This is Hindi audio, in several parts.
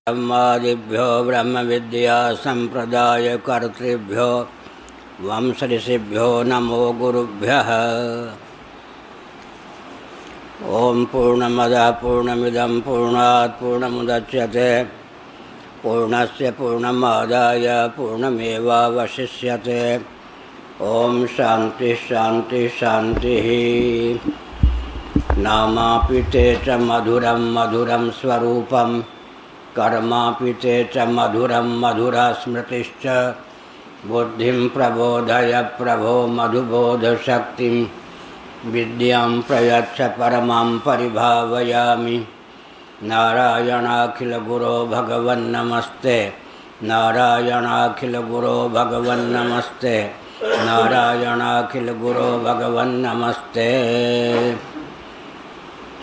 ब्रह्मादिभ्यो ब्रह्म विद्या संप्रदाय कर्तृभ्यो वंश ऋषिभ्यो नमो गुरुभ्यः। ओम पूर्णमदः पूर्णमिदं पूर्णात् पूर्णमुदच्यते पूर्णस्य पूर्णमादाय पूर्णमेवावशिष्यते। ओम शांति शांति शांतिः। नामापि ते च मधुरं मधुरं स्वरूपं कर्मापि ते च मधुरं मधुरा स्मृतिश्च। बुद्धिं प्रबोधय प्रभो मधुबोधशक्तिं विद्यां प्रयच्छ परमां परिभावयामि। नारायणाखिलगुरो भगवन्नमस्ते नारायणाखिलगुरो भगवन्नमस्ते नारायणाखिलगुरो भगवन्नमस्ते।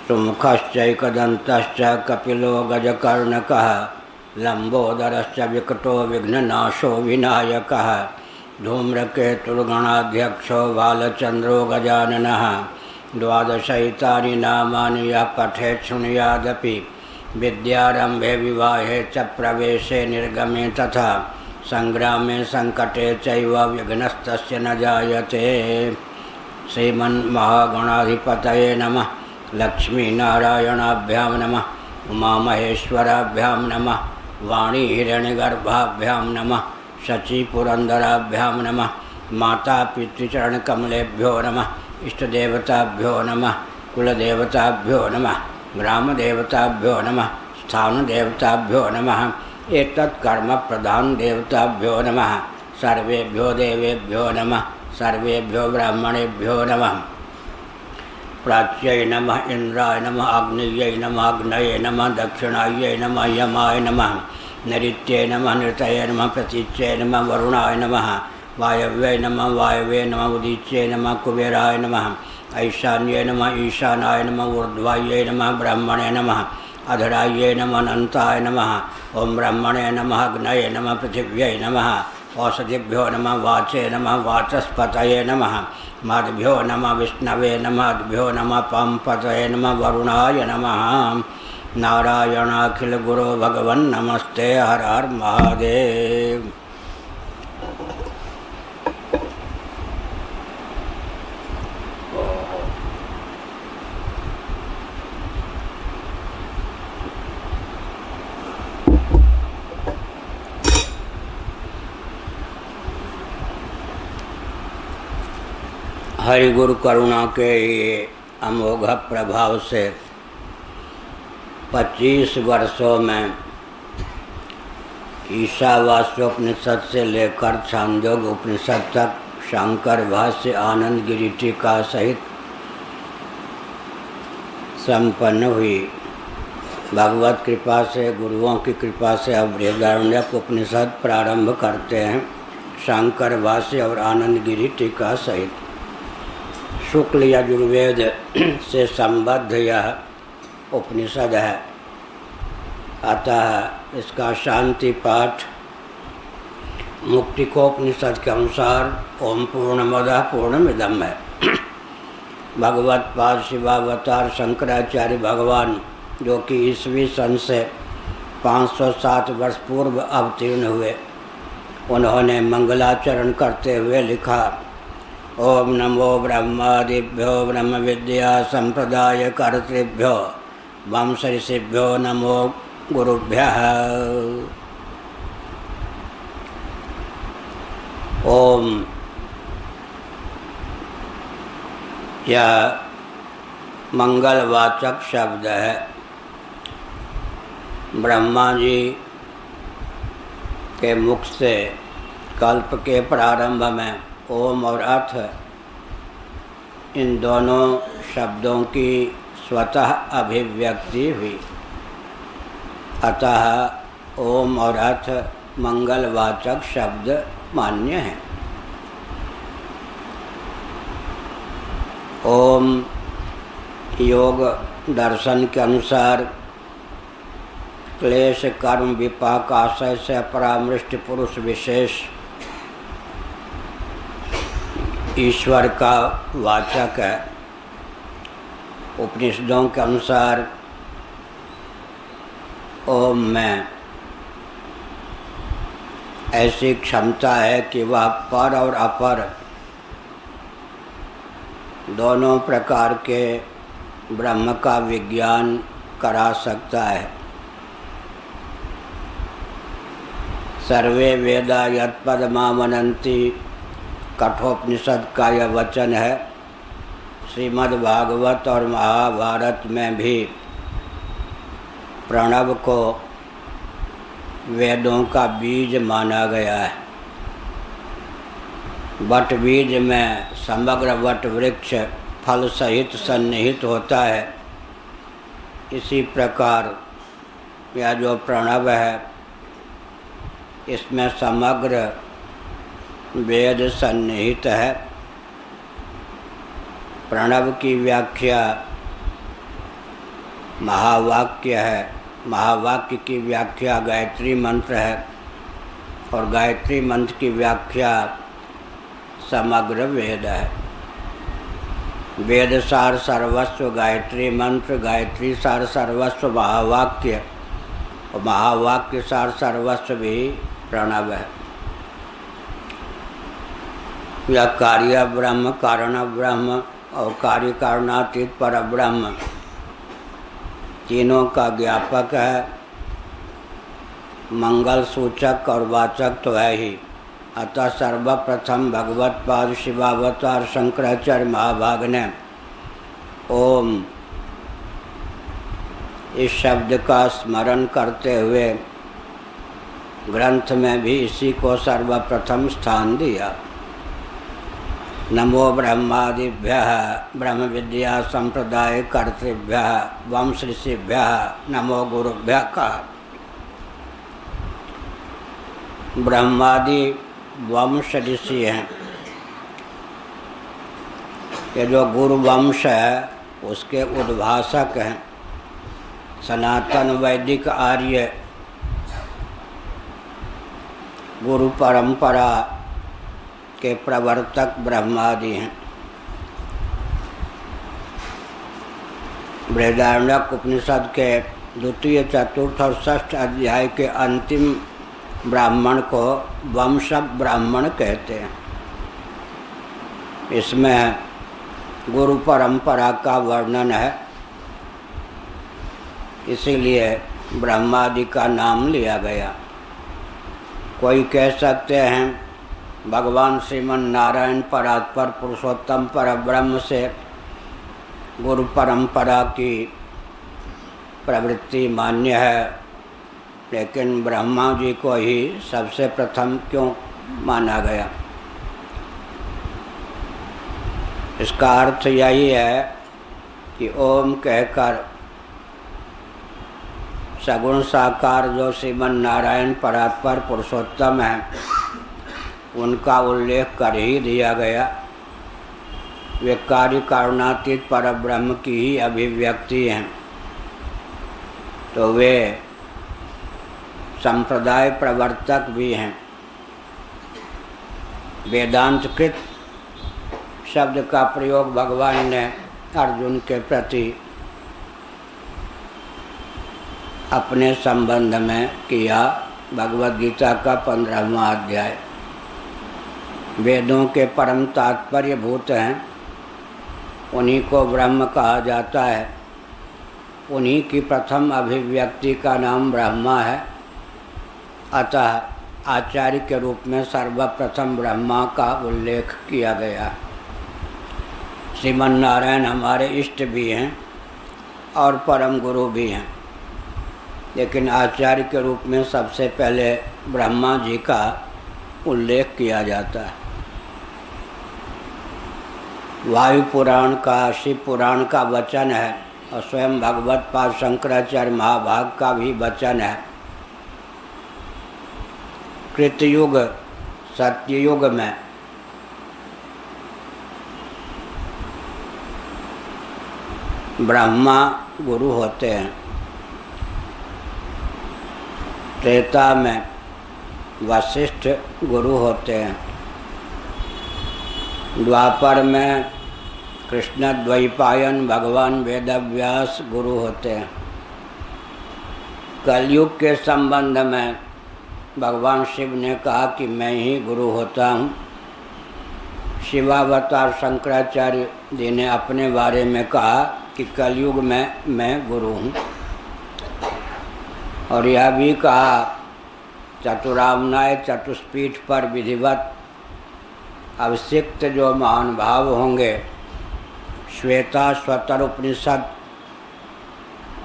सुमुखश्चैकदन्तश्च कपिलो गजकर्णकः लम्बोदरश्च विकटो विघ्ननाशो विनायकः। धूम्रकेतुर्गणाध्यक्षो बालचन्द्रो गजाननः। द्वादशैतानि नामानि यः पठेत् शृणुयादपि विद्यारम्भे विवाहे च प्रवेशे निर्गमे तथा संग्रामे संकटे चैव विघ्नस्तस्य न जायते। श्रीमन्महागणाधिपतये नमः। लक्ष्मीनारायणाभ्यां नमः। उमामहेश्वराभ्यां नमः। वाणी हिरण्यगर्भाभ्यां नमः। शचीपुरन्दराभ्यां नमः। माता पितृचरणकमलेभ्यो नमः। इष्टदेवताभ्यो नमः। कुलदेवताभ्यो नमः। ग्रामदेवताभ्यो नमः। स्थानदेवताभ्यो नमः। एतत्कर्मप्रधान देवताभ्यो नमः। सर्वेभ्यो देवेभ्यो नमः। सर्वेभ्यो ब्राह्मणेभ्यो नमः। प्राच्यै नमः। इंद्राय नमः। आग्नेयै नमः। अग्नये नमः। दक्षिणायै नमः। यमाय नमः। नैऋत्ये नमः। नृतये नमः। प्रतीच्ये नमः। वरुणाय नमः। वायव्ये नमः। वायवे नमः। उदीच्ये नमः। कुबेराय नमः। ऐशान्ये नमः। ईशानाय नमः। ऊर्ध्वायै नमः। ब्रह्मणे नमः। अधरायै नमः। अनन्ताय नमः। ओम ब्रह्मणे नमः। अग्नये नमः। पृथिव्यै नमः। औषधिभ्यो नमः। वाचे नमः। वाचस्पतये नमः। माद्भ्यो नमः। विष्णवे नमः। अद्भ्यो नमः। पांपतये नमः। वरुणाय नमः। नारायणाखिलगुरो भगवन्नमस्ते। हर हर महादेव। हरि गुरु करुणा के ये अमोघ प्रभाव से 25 वर्षों में ईशावास्योपनिषद से लेकर छांदोग्य उपनिषद तक शंकर भाष्य आनंद गिरि टीका सहित संपन्न हुई। भगवत कृपा से, गुरुओं की कृपा से अब बृहदारण्यक उपनिषद प्रारंभ करते हैं शंकर भाष्य और आनंद गिरि टीका सहित। शुक्ल यजुर्वेद से संबद्ध यह उपनिषद है, अतः इसका शांति पाठ मुक्तिकोपनिषद के अनुसार ओम पूर्णमदः पूर्णमिदं है। भगवत पाद शिवावतार शंकराचार्य भगवान, जो कि ईस्वी सन से 507 वर्ष पूर्व अवतीर्ण हुए, उन्होंने मंगलाचरण करते हुए लिखा: ओम नमो ब्रह्मादिभ्यो ब्रह्म विद्या संप्रदाय कर्तृभ्यो वंश ऋषिभ्यो नमो गुरुभ्यः। ओम यह मंगलवाचक शब्द है। ब्रह्मा जी के मुख से कल्प के प्रारंभ में ओम और अथ, इन दोनों शब्दों की स्वतः अभिव्यक्ति हुई, अतः ओम और अथ मंगलवाचक शब्द मान्य है। ओम योग दर्शन के अनुसार क्लेश कर्म विपाक आशय से परामृष्ट पुरुष विशेष ईश्वर का वाचक है। उपनिषदों के अनुसार ओम में ऐसी क्षमता है कि वह पर और अपर दोनों प्रकार के ब्रह्म का विज्ञान करा सकता है। सर्वे वेदा यत्पदमामनन्ति कठोपनिषद का यह वचन है। श्रीमद् भागवत और महाभारत में भी प्रणव को वेदों का बीज माना गया है। वट बीज में समग्र वट वृक्ष फल सहित सन्निहित होता है। इसी प्रकार यह जो प्रणव है इसमें समग्र वेद सन्निहित है। प्रणव की व्याख्या महावाक्य है। महावाक्य की व्याख्या गायत्री मंत्र है और गायत्री मंत्र की व्याख्या समग्र वेद है। वेद सार सर्वस्व गायत्री मंत्र, गायत्री सार सर्वस्व महावाक्य और महावाक्य सार सर्वस्व भी प्रणव है। यह कार्य ब्रह्म, कारण ब्रह्म और कार्य कारणातीत पर ब्रह्म तीनों का ज्ञापक है। मंगल सूचक और वाचक तो है ही। अतः सर्वप्रथम भगवत पाद शिवावतार शंकराचार्य महाभाग ने ओम इस शब्द का स्मरण करते हुए ग्रंथ में भी इसी को सर्वप्रथम स्थान दिया। नमो ब्रह्मादिभ्यः ब्रह्म विद्या संप्रदाय कर्तृभ्यः वंश ऋषिभ्यः नमो गुरुभ्यः का। ब्रह्मादि वंश ऋषि हैं। ये जो गुरु वंश है उसके उद्भाषक हैं। सनातन वैदिक आर्य गुरु परंपरा के प्रवर्तक ब्रह्मादि हैं। बृहदारण्यक उपनिषद के द्वितीय, चतुर्थ और षष्ठ अध्याय के अंतिम ब्राह्मण को वंश ब्राह्मण कहते हैं। इसमें गुरु परंपरा का वर्णन है, इसीलिए ब्रह्मादि का नाम लिया गया। कोई कह सकते हैं भगवान श्रीमन नारायण परात्पर पुरुषोत्तम पर ब्रह्म से गुरु परंपरा की प्रवृत्ति मान्य है, लेकिन ब्रह्मा जी को ही सबसे प्रथम क्यों माना गया? इसका अर्थ यही है कि ओम कहकर सगुण साकार जो श्रीमन नारायण परात्पर पुरुषोत्तम है उनका उल्लेख कर ही दिया गया। वे कार्य कारणातीत पर ब्रह्म की ही अभिव्यक्ति हैं, तो वे संप्रदाय प्रवर्तक भी हैं। वेदांतकृत शब्द का प्रयोग भगवान ने अर्जुन के प्रति अपने संबंध में किया। भगवद गीता का 15वां अध्याय। वेदों के परम तात्पर्य भूत हैं, उन्हीं को ब्रह्म कहा जाता है। उन्हीं की प्रथम अभिव्यक्ति का नाम ब्रह्मा है। अतः आचार्य के रूप में सर्वप्रथम ब्रह्मा का उल्लेख किया गया। श्रीमन नारायण हमारे इष्ट भी हैं और परम गुरु भी हैं, लेकिन आचार्य के रूप में सबसे पहले ब्रह्मा जी का उल्लेख किया जाता है। वायु पुराण का, शिव पुराण का वचन है और स्वयं भगवत पाद शंकराचार्य महाभाग का भी वचन है। कृतयुग सत्ययुग में ब्रह्मा गुरु होते हैं। त्रेता में वशिष्ठ गुरु होते हैं। द्वापर में कृष्ण द्वैपायन भगवान वेदव्यास गुरु होते हैं। कलयुग के संबंध में भगवान शिव ने कहा कि मैं ही गुरु होता हूँ। शिवावतार शंकराचार्य जी ने अपने बारे में कहा कि कलयुग में मैं गुरु हूँ। और यह भी कहा चतुरामनाय चतुष्पीठ पर विधिवत अभिषिक्त जो महान भाव होंगे, श्वेता स्वतर उपनिषद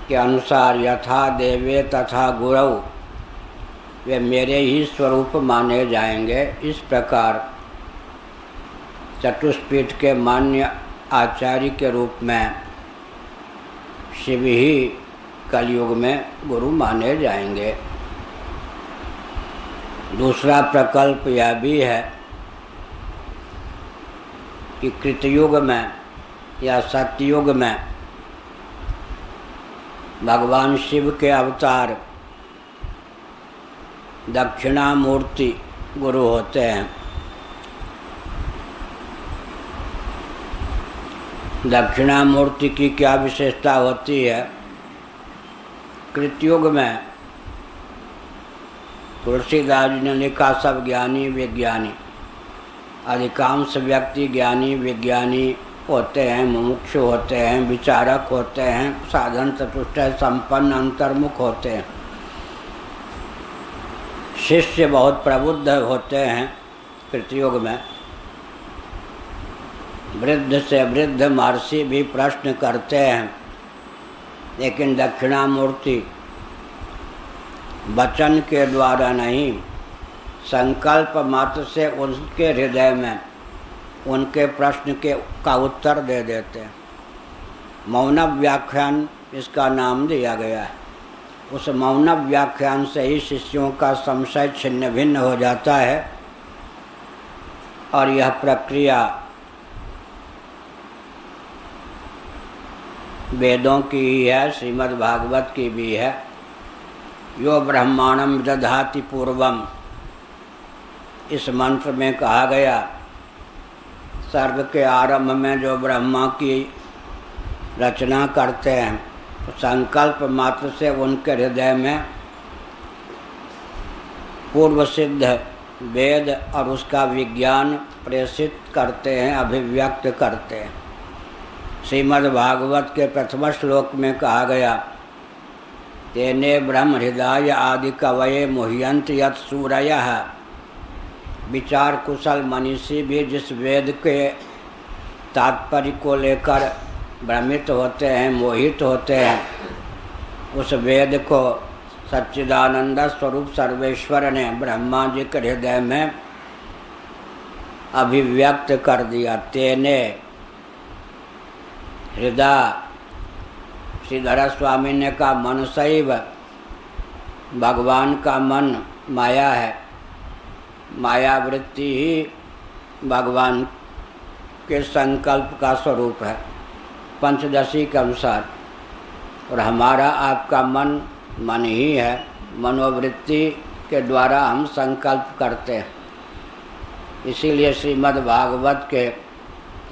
के अनुसार यथा देवे तथा गुरौ, वे मेरे ही स्वरूप माने जाएंगे। इस प्रकार चतुष्पीठ के मान्य आचार्य के रूप में शिव ही कलयुग में गुरु माने जाएंगे। दूसरा प्रकल्प यह भी है कि कृतयुग में या सतयुग में भगवान शिव के अवतार दक्षिणामूर्ति गुरु होते हैं। दक्षिणामूर्ति की क्या विशेषता होती है? कृतयुग में तुलसीदास जी ने लिखा सब ज्ञानी विज्ञानी, अधिकांश व्यक्ति ज्ञानी विज्ञानी होते हैं, मुमुक्षु होते हैं, विचारक होते हैं, साधन चतुष्टय संपन्न अंतर्मुख होते हैं। शिष्य बहुत प्रबुद्ध होते हैं कृतयुग में। वृद्ध से वृद्ध महर्षि भी प्रश्न करते हैं, लेकिन दक्षिणामूर्ति वचन के द्वारा नहीं, संकल्प मात्र से उनके हृदय में उनके प्रश्न का उत्तर दे देते हैं। मौन व्याख्यान इसका नाम दिया गया है। उस मौन व्याख्यान से ही शिष्यों का संशय छिन्न भिन्न हो जाता है। और यह प्रक्रिया वेदों की ही है, श्रीमद् भागवत की भी है। यो ब्रह्मांडं दधाति पूर्वम, इस मंत्र में कहा गया सर्ग के आरंभ में जो ब्रह्मा की रचना करते हैं, संकल्प मात्र से उनके हृदय में पूर्व सिद्ध वेद और उसका विज्ञान प्रेषित करते हैं, अभिव्यक्त करते हैं। श्रीमद् भागवत के प्रथम श्लोक में कहा गया तेने ब्रह्म हृदय आदि कवये मुह्यंत यत् सूरयः। विचार कुशल मनीषी भी जिस वेद के तात्पर्य को लेकर भ्रमित होते हैं, मोहित होते हैं, उस वेद को सच्चिदानंद स्वरूप सर्वेश्वर ने ब्रह्मा जी के हृदय में अभिव्यक्त कर दिया। तेने हृदय, श्रीधर स्वामी ने कहा मनसैव, भगवान का मन माया है, मायावृत्ति ही भगवान के संकल्प का स्वरूप है पंचदशी के अनुसार। और हमारा आपका मन ही है, मनोवृत्ति के द्वारा हम संकल्प करते हैं। इसीलिए श्रीमद् भागवत के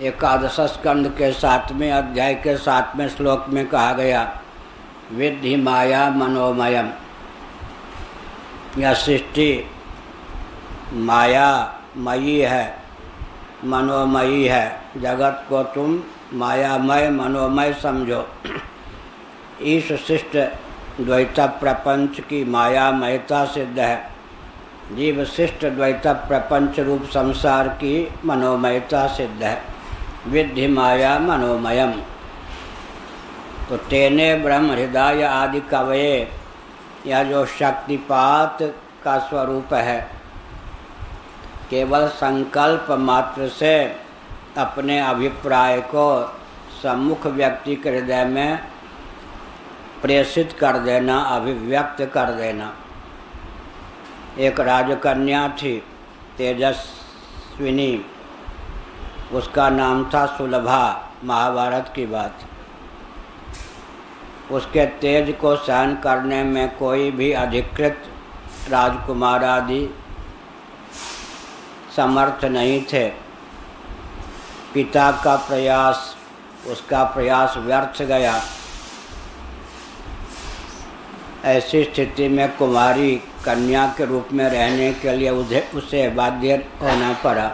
एकादश स्कंद के 7वें अध्याय के 7वें श्लोक में कहा गया विद्धि माया मनोमयम। यह सृष्टि मायामयी है, मनोमयी है। जगत को तुम मायामय मनोमय समझो। ईश शिष्ट द्वैत प्रपंच की मायामयता सिद्ध है, जीव शिष्ट द्वैत प्रपंच रूप संसार की मनोमयता सिद्ध है। विद्धि माया मनोमयम। तो तेने ब्रह्म हृदय आदि कवये, यह जो शक्तिपात का स्वरूप है, केवल संकल्प मात्र से अपने अभिप्राय को सम्मुख व्यक्ति के हृदय में प्रेषित कर देना, अभिव्यक्त कर देना। एक राजकन्या थी तेजस्विनी, उसका नाम था सुलभा। महाभारत की बात। उसके तेज को सहन करने में कोई भी अधिकृत राजकुमार आदि समर्थ नहीं थे। पिता का प्रयास, उसका प्रयास व्यर्थ गया। ऐसी स्थिति में कुमारी कन्या के रूप में रहने के लिए उसे बाध्य होना पड़ा,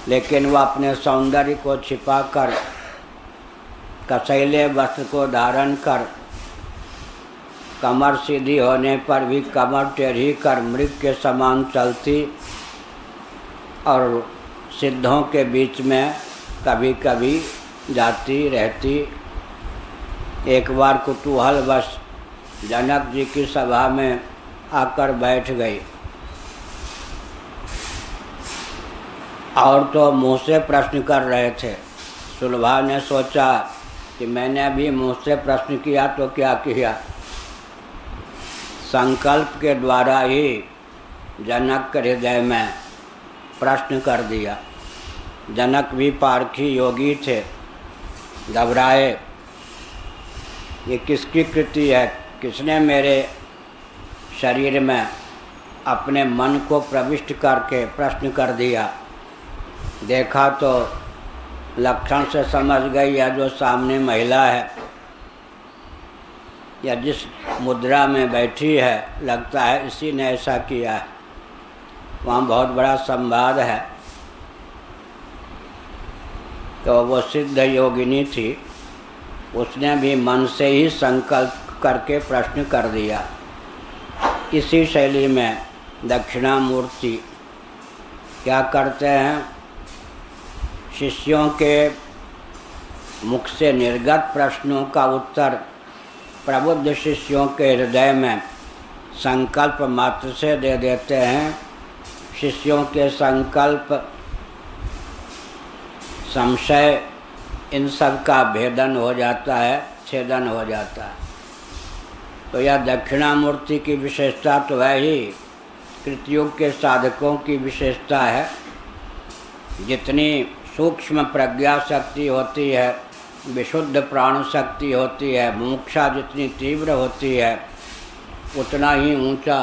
लेकिन वह अपने सौंदर्य को छिपाकर कसैले वस्त्र को धारण कर कमर सीधी होने पर भी कमर टेढ़ी कर मृग के समान चलती और सिद्धों के बीच में कभी कभी जाती रहती। एक बार कुतूहलवश जनक जी की सभा में आकर बैठ गई और तो मुँह से प्रश्न कर रहे थे। सुलभा ने सोचा कि मैंने अभी मुँह से प्रश्न किया तो क्या किया, संकल्प के द्वारा ही जनक के हृदय में प्रश्न कर दिया। जनक भी पारखी योगी थे, घबराए, ये किसकी कृति है, किसने मेरे शरीर में अपने मन को प्रविष्ट करके प्रश्न कर दिया। देखा तो लक्षण से समझ गई या जो सामने महिला है या जिस मुद्रा में बैठी है, लगता है इसी ने ऐसा किया है। वहाँ बहुत बड़ा संवाद है। तो वो सिद्ध योगिनी थी, उसने भी मन से ही संकल्प करके प्रश्न कर दिया। इसी शैली में दक्षिणामूर्ति क्या करते हैं, शिष्यों के मुख से निर्गत प्रश्नों का उत्तर प्रबुद्ध शिष्यों के हृदय में संकल्प मात्र से दे देते हैं। शिष्यों के संकल्प, संशय, इन सब का भेदन हो जाता है, छेदन हो जाता है। तो यह दक्षिणामूर्ति की विशेषता तो है ही, कृतयुग के साधकों की विशेषता है। जितनी सूक्ष्म प्रज्ञा शक्ति होती है, विशुद्ध प्राण शक्ति होती है, मुमुक्षा जितनी तीव्र होती है, उतना ही ऊंचा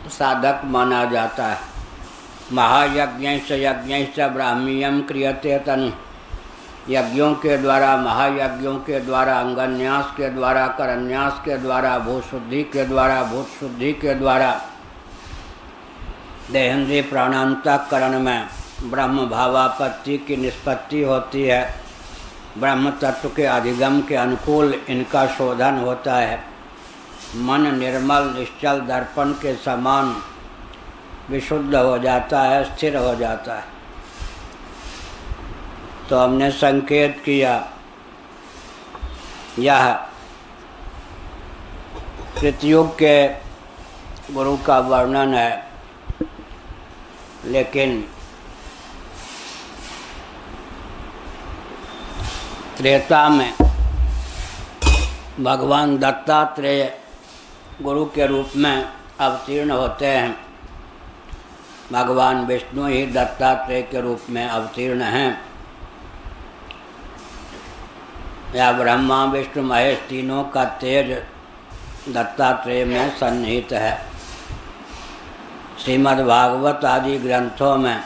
साधक माना जाता है। महायज्ञैश्च ब्राह्मीयम क्रियते तनु, यज्ञों के द्वारा, महायज्ञों के द्वारा, अंगन्यास के द्वारा, करन्यास के द्वारा, भूशुद्धि के द्वारा, भूत शुद्धि के द्वारा देहेंद्रिय प्राणांतकरण में ब्रह्म भावापत्ति की निष्पत्ति होती है। ब्रह्म तत्व के अधिगम के अनुकूल इनका शोधन होता है। मन निर्मल निश्चल दर्पण के समान विशुद्ध हो जाता है, स्थिर हो जाता है। तो हमने संकेत किया, यह कृतयुग के गुरु का वर्णन है, लेकिन त्रेता में भगवान दत्तात्रेय गुरु के रूप में अवतीर्ण होते हैं। भगवान विष्णु ही दत्तात्रेय के रूप में अवतीर्ण हैं। या ब्रह्मा विष्णु महेश तीनों का तेज दत्तात्रेय में सन्निहित है। श्रीमद् भागवत आदि ग्रंथों में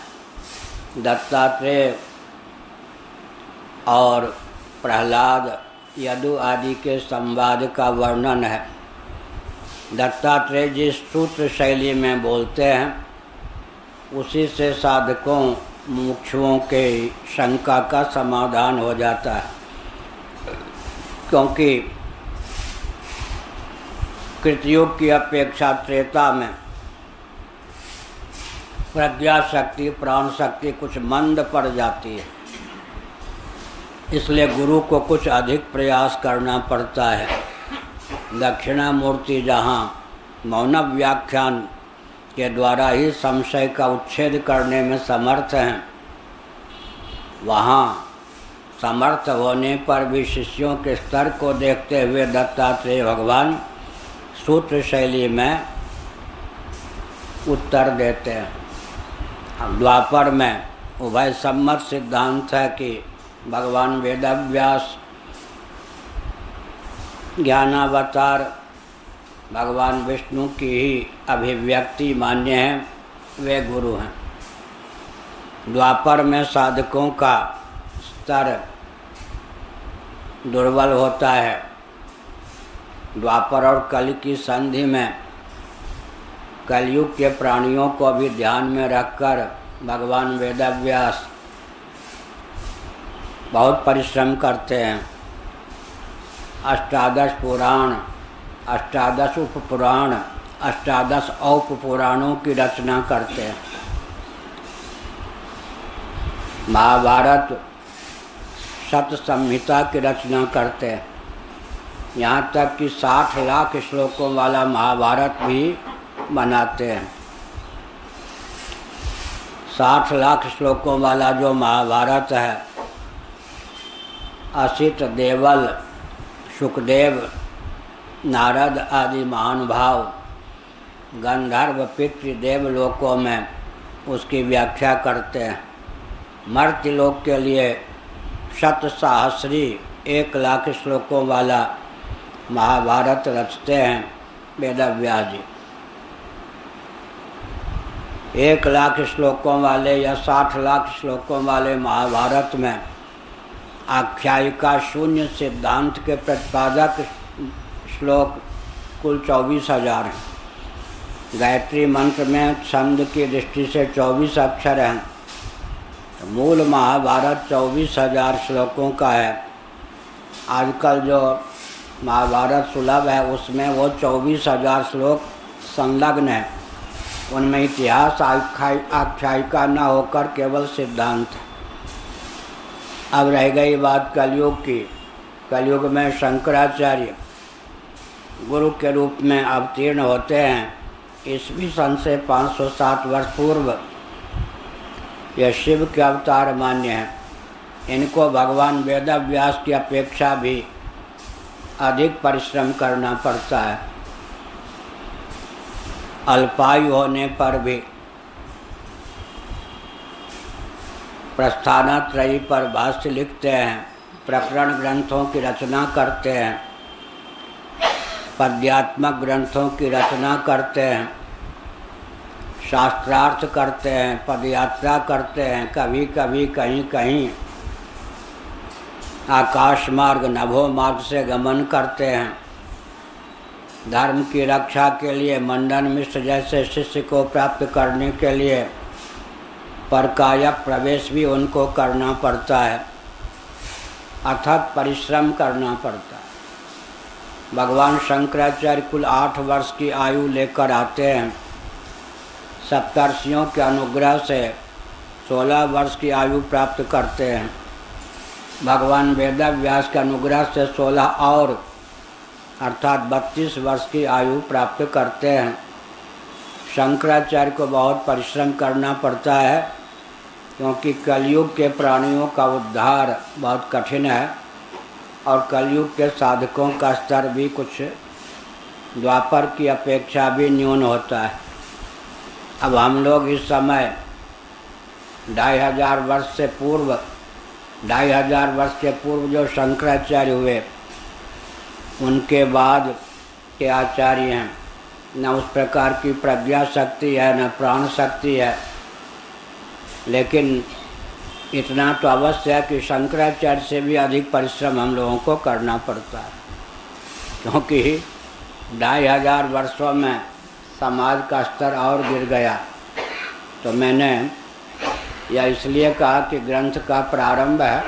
दत्तात्रेय और प्रहलाद, यदु आदि के संवाद का वर्णन है। दत्तात्रेय जिस सूत्र शैली में बोलते हैं, उसी से साधकों मुमुक्षुओं के शंका का समाधान हो जाता है। क्योंकि कृतयुग की अपेक्षा त्रेता में प्रज्ञा शक्ति, प्राण शक्ति कुछ मंद पड़ जाती है। इसलिए गुरु को कुछ अधिक प्रयास करना पड़ता है। दक्षिणामूर्ति जहाँ मौन व्याख्यान के द्वारा ही संशय का उच्छेद करने में समर्थ हैं, वहाँ समर्थ होने पर भी शिष्यों के स्तर को देखते हुए दत्तात्रेय भगवान सूत्र शैली में उत्तर देते हैं। द्वापर में उभय सम्मत सिद्धांत है कि भगवान वेदव्यास ज्ञानावतार भगवान विष्णु की ही अभिव्यक्ति मान्य है, वे गुरु हैं। द्वापर में साधकों का स्तर दुर्बल होता है, द्वापर और कल की संधि में कलयुग के प्राणियों को भी ध्यान में रखकर भगवान वेदव्यास बहुत परिश्रम करते हैं। अष्टादश पुराण, अष्टादश उपपुराण, अष्टादश औपपुराणों की रचना करते हैं। महाभारत शत संहिता की रचना करते हैं। यहाँ तक कि 60 लाख श्लोकों वाला महाभारत भी बनाते हैं। 60 लाख श्लोकों वाला जो महाभारत है, असित, देवल, सुखदेव, नारद आदि महानुभाव गंधर्व पितृ देवलोकों में उसकी व्याख्या करते हैं। मर्त्यलोक के लिए शत सहस्री 1 लाख श्लोकों वाला महाभारत रचते हैं वेदव्यास जी। 1 लाख श्लोकों वाले या 60 लाख श्लोकों वाले महाभारत में आख्यायिका शून्य सिद्धांत के प्रतिपादक श्लोक कुल 24,000 हैं। गायत्री मंत्र में छंद की दृष्टि से 24 अक्षर हैं। तो मूल महाभारत 24,000 श्लोकों का है। आजकल जो महाभारत सुलभ है उसमें वो 24,000 श्लोक संलग्न है। उनमें इतिहास आख्यायिका न होकर केवल सिद्धांत है। अब रह गई बात कलयुग की। कलयुग में शंकराचार्य गुरु के रूप में अवतीर्ण होते हैं। ईस्वी सन से 507 वर्ष पूर्व यह शिव के अवतार मान्य है। इनको भगवान वेदव्यास की अपेक्षा भी अधिक परिश्रम करना पड़ता है। अल्पायु होने पर भी प्रस्थानत्रयी पर भाष्य लिखते हैं, प्रकरण ग्रंथों की रचना करते हैं, पद्यात्मक ग्रंथों की रचना करते हैं, शास्त्रार्थ करते हैं, पदयात्रा करते हैं, कभी कभी कहीं कहीं आकाश मार्ग नभो मार्ग से गमन करते हैं। धर्म की रक्षा के लिए मंडन मिश्र जैसे शिष्य को प्राप्त करने के लिए परकाय प्रवेश भी उनको करना पड़ता है। अथक परिश्रम करना पड़ता है। भगवान शंकराचार्य कुल 8 वर्ष की आयु लेकर आते हैं। सप्तर्षियों के अनुग्रह से 16 वर्ष की आयु प्राप्त करते हैं। भगवान वेदव्यास के अनुग्रह से 16 और अर्थात 32 वर्ष की आयु प्राप्त करते हैं। शंकराचार्य को बहुत परिश्रम करना पड़ता है क्योंकि कलयुग के प्राणियों का उद्धार बहुत कठिन है और कलयुग के साधकों का स्तर भी कुछ द्वापर की अपेक्षा भी न्यून होता है। अब हम लोग इस समय 2500 वर्ष से पूर्व 2500 वर्ष के पूर्व जो शंकराचार्य हुए उनके बाद के आचार्य हैं। न उस प्रकार की प्रज्ञा शक्ति है न प्राण शक्ति है, लेकिन इतना तो अवश्य है कि शंकराचार्य से भी अधिक परिश्रम हम लोगों को करना पड़ता है क्योंकि 2500 वर्षों में समाज का स्तर और गिर गया। तो मैंने यह इसलिए कहा कि ग्रंथ का प्रारंभ है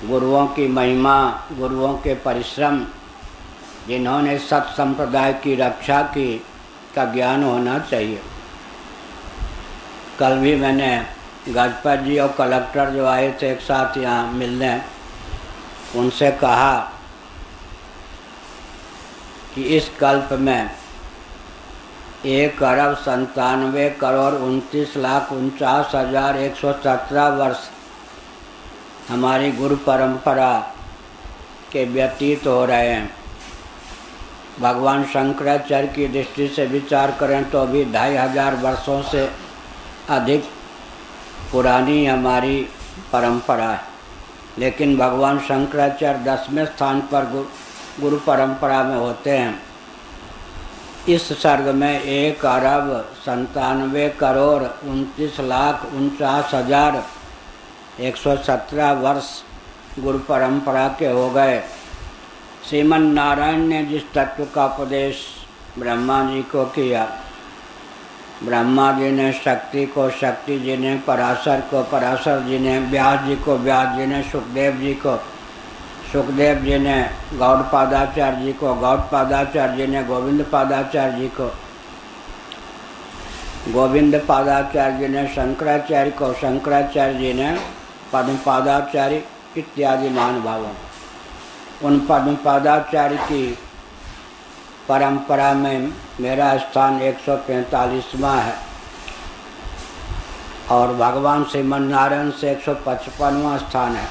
गुरुओं की महिमा, गुरुओं के परिश्रम, जिन्होंने सत संप्रदाय की रक्षा की का ज्ञान होना चाहिए। कल भी मैंने गजपत जी और कलेक्टर जो आए थे एक साथ यहाँ मिलने, उनसे कहा कि इस कल्प में 1,97,29,49,117 वर्ष हमारी गुरु परंपरा के व्यतीत हो रहे हैं। भगवान शंकराचार्य की दृष्टि से विचार करें तो अभी 2500 वर्षों से अधिक पुरानी हमारी परंपरा है, लेकिन भगवान शंकराचार्य 10वें स्थान पर गुरु परंपरा में होते हैं। इस सर्ग में 1,97,29,49,117 वर्ष गुरु परंपरा के हो गए। श्रीमन नारायण ने जिस तत्व का उपदेश ब्रह्मा जी को किया, ब्रह्मा जी ने शक्ति को, शक्ति जी ने पराशर को, पराशर जी ने व्यास जी को, व्यास जी ने सुखदेव जी को, सुखदेव जी ने गौड़पादाचार्य जी को, गौड़पादाचार्य जी ने गोविंद पादाचार्य जी को, गोविंद पादाचार्य जी ने शंकराचार्य को, शंकराचार्य जी ने पद्मपादाचार्य इत्यादि महानुभावों। उन पद्मपादाचार्य की परंपरा में मेरा स्थान 145वां है और भगवान श्रीमन नारायण से 155वां स्थान है।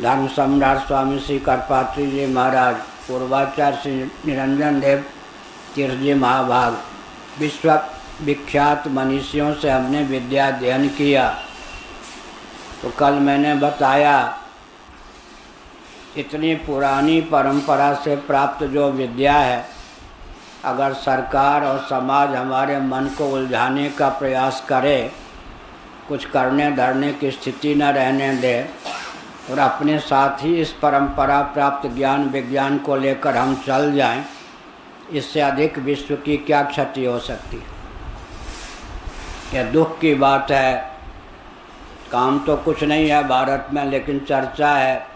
धर्म सम्राट स्वामी श्री करपात्री जी महाराज, पूर्वाचार्य श्री निरंजन देव तीर्थ जी महाभाग, विश्व विख्यात मनीषियों से हमने विद्या अध्ययन किया। तो कल मैंने बताया इतनी पुरानी परंपरा से प्राप्त जो विद्या है, अगर सरकार और समाज हमारे मन को उलझाने का प्रयास करे, कुछ करने धरने की स्थिति न रहने दे और अपने साथ ही इस परंपरा प्राप्त ज्ञान विज्ञान को लेकर हम चल जाएं, इससे अधिक विश्व की क्या क्षति हो सकती है। यह दुख की बात है। काम तो कुछ नहीं है भारत में, लेकिन चर्चा है।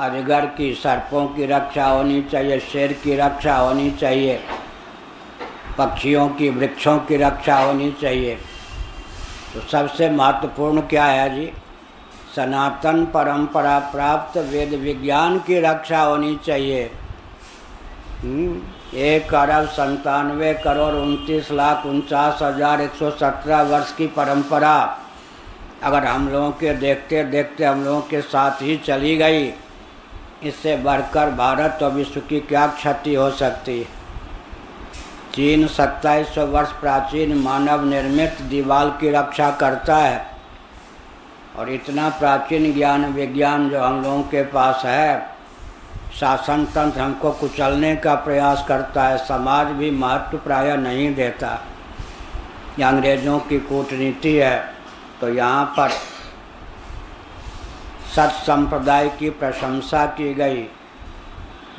अजगर की, सर्पों की रक्षा होनी चाहिए, शेर की रक्षा होनी चाहिए, पक्षियों की, वृक्षों की रक्षा होनी चाहिए। तो सबसे महत्वपूर्ण क्या है जी? सनातन परंपरा प्राप्त वेद विज्ञान की रक्षा होनी चाहिए। 1,97,29,49,117 वर्ष की परंपरा अगर हम लोगों के देखते देखते हम लोगों के साथ ही चली गई, इससे बढ़कर भारत और विश्व की क्या क्षति हो सकती है। चीन 2700 वर्ष प्राचीन मानव निर्मित दीवार की रक्षा करता है और इतना प्राचीन ज्ञान विज्ञान जो हम लोगों के पास है, शासन तंत्र हमको कुचलने का प्रयास करता है। समाज भी महत्व प्राय नहीं देता। ये अंग्रेज़ों की कूटनीति है। तो यहाँ पर सत संप्रदाय की प्रशंसा की गई।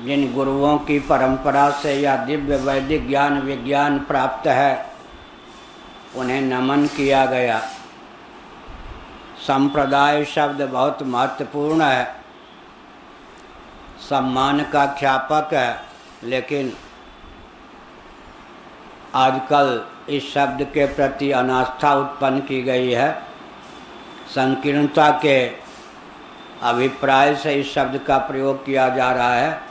जिन गुरुओं की परंपरा से या दिव्य वैदिक ज्ञान विज्ञान प्राप्त है, उन्हें नमन किया गया। संप्रदाय शब्द बहुत महत्वपूर्ण है, सम्मान का ख्यापक है, लेकिन आजकल इस शब्द के प्रति अनास्था उत्पन्न की गई है। संकीर्णता के अभिप्राय से इस शब्द का प्रयोग किया जा रहा है।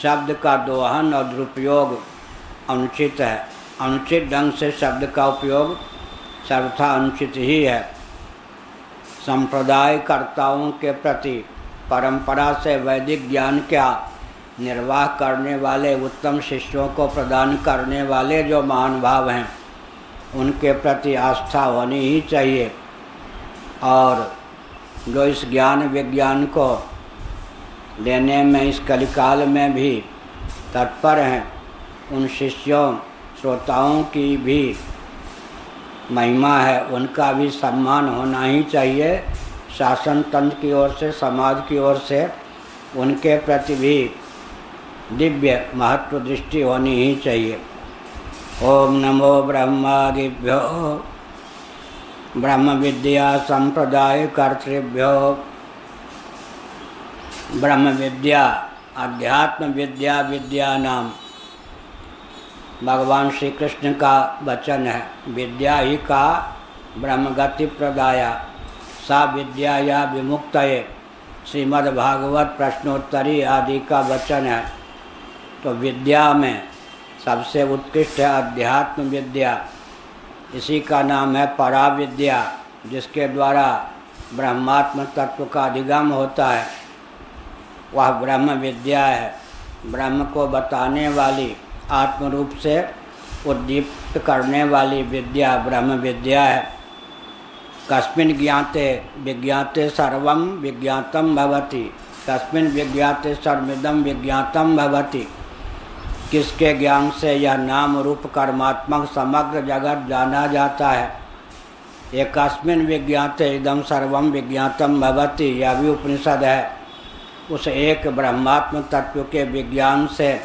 शब्द का दोहन और दुरुपयोग अनुचित है। अनुचित ढंग से शब्द का उपयोग सर्वथा अनुचित ही है। संप्रदाय कर्ताओं के प्रति परंपरा से वैदिक ज्ञान का निर्वाह करने वाले उत्तम शिष्यों को प्रदान करने वाले जो महान भाव हैं, उनके प्रति आस्था होनी ही चाहिए। और जो इस ज्ञान विज्ञान को लेने में इस कलिकाल में भी तत्पर हैं, उन शिष्यों श्रोताओं की भी महिमा है, उनका भी सम्मान होना ही चाहिए। शासन तंत्र की ओर से, समाज की ओर से उनके प्रति भी दिव्य महत्व दृष्टि होनी ही चाहिए। ओम नमो ब्रह्मादिभ्यो ब्रह्म विद्या संप्रदाय कर्तृभ्यो। ब्रह्म विद्या अध्यात्म विद्या विद्या नाम भगवान श्री कृष्ण का वचन है। विद्या ही का ब्रह्मगति प्रदाया सा विद्या या विमुक्तये, श्रीमद्भागवत प्रश्नोत्तरी आदि का वचन है। तो विद्या में सबसे उत्कृष्ट है अध्यात्म विद्या। इसी का नाम है पराविद्या, जिसके द्वारा ब्रह्मात्म तत्व का अधिगम होता है, वह ब्रह्म विद्या है। ब्रह्म को बताने वाली, आत्म रूप से उद्दीप्त करने वाली विद्या ब्रह्म विद्या है। कस्मिन् ज्ञाते विज्ञाते सर्वं विज्ञातम भवति, कस्मिन् विज्ञाते सर्वमिदं विज्ञातम भवति। किसके ज्ञान से यह नाम रूप कर्मात्मक समग्र जगत जाना जाता है। एकस्मिन् विज्ञाते इदं सर्वं विज्ञातम भवति, यह भी उपनिषद है। उस एक ब्रह्मात्म तत्व के विज्ञान से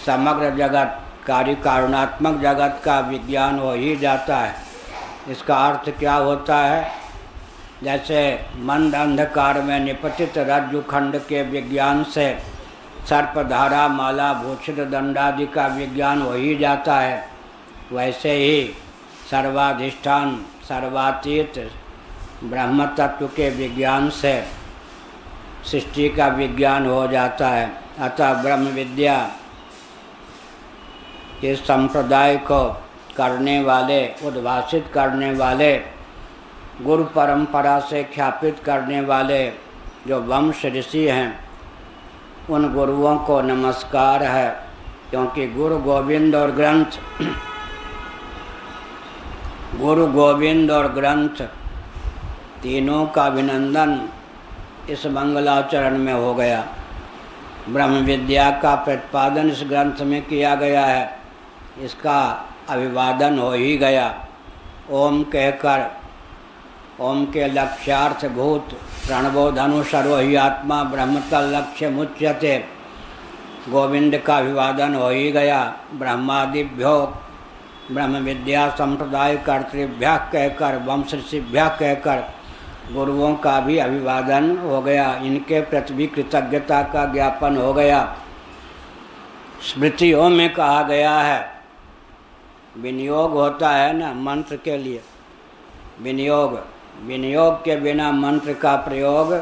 समग्र जगत कार्य कारणात्मक जगत का विज्ञान हो ही जाता है। इसका अर्थ क्या होता है? जैसे मंद अंधकार में निपतित रज्जु खंड के विज्ञान से सर्पधारा माला भूषित दंडादि का विज्ञान हो ही जाता है, वैसे ही सर्वाधिष्ठान सर्वातीत ब्रह्म तत्व के विज्ञान से सृष्टि का विज्ञान हो जाता है। अतः ब्रह्म विद्या के संप्रदाय को करने वाले, उद्भाषित करने वाले, गुरु परंपरा से ख्यापित करने वाले जो वंश ऋषि हैं, उन गुरुओं को नमस्कार है। क्योंकि गुरु गोविंद और ग्रंथ गुरु गोविंद और ग्रंथ तीनों का अभिनंदन इस मंगलाचरण में हो गया। ब्रह्म विद्या का प्रतिपादन इस ग्रंथ में किया गया है, इसका अभिवादन हो ही गया। ओम कहकर ओम के लक्ष्यार्थभूत प्रणवो धनु सर्व ही आत्मा ब्रह्मतल लक्ष्य मुच्यते, गोविंद का अभिवादन हो ही गया। ब्रह्मादिभ्यो ब्रह्म विद्या संप्रदाय कर्तृभ्य कहकर वंश ऋषिभ्य कहकर गुरुओं का भी अभिवादन हो गया। इनके प्रति भी कृतज्ञता का ज्ञापन हो गया। स्मृतियों में कहा गया है, विनियोग होता है ना मंत्र के लिए, विनियोग के बिना मंत्र का प्रयोग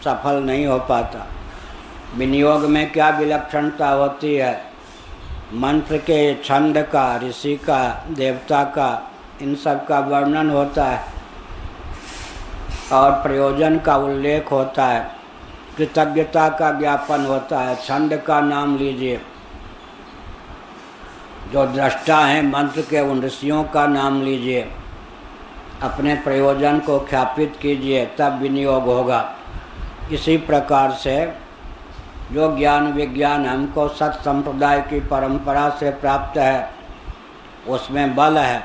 सफल नहीं हो पाता। विनियोग में क्या विलक्षणता होती है? मंत्र के छंद का, ऋषि का, देवता का, इन सब का वर्णन होता है और प्रयोजन का उल्लेख होता है, कृतज्ञता का ज्ञापन होता है। छंद का नाम लीजिए, जो दृष्टा हैं मंत्र के उन ऋषियों का नाम लीजिए, अपने प्रयोजन को ख्यापित कीजिए, तब विनियोग होगा। इसी प्रकार से जो ज्ञान विज्ञान हमको सत संप्रदाय की परंपरा से प्राप्त है, उसमें बल है,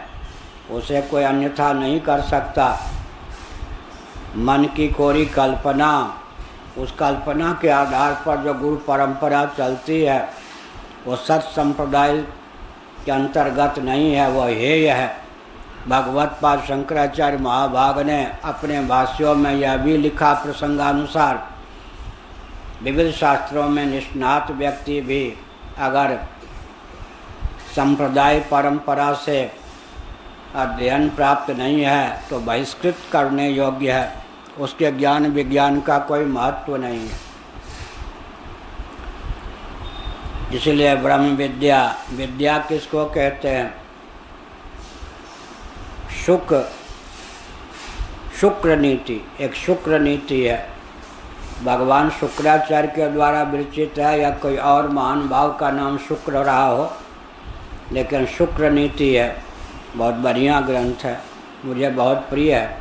उसे कोई अन्यथा नहीं कर सकता। मन की कोरी कल्पना, उस कल्पना के आधार पर जो गुरु परंपरा चलती है, वो सत संप्रदाय के अंतर्गत नहीं है, वो हेय है। भगवत पाद शंकराचार्य महाभाग ने अपने भाष्यों में यह भी लिखा, प्रसंगानुसार विविध शास्त्रों में निष्णात व्यक्ति भी अगर संप्रदाय परंपरा से अध्ययन प्राप्त नहीं है तो बहिष्कृत करने योग्य है, उसके ज्ञान विज्ञान का कोई महत्व नहीं है। इसलिए ब्रह्म विद्या, विद्या किसको कहते हैं? शुक्र नीति, एक शुक्र नीति है, भगवान शुक्राचार्य के द्वारा विरचित है या कोई और महान भाव का नाम शुक्र रहा हो, लेकिन शुक्र नीति है। बहुत बढ़िया ग्रंथ है, मुझे बहुत प्रिय है।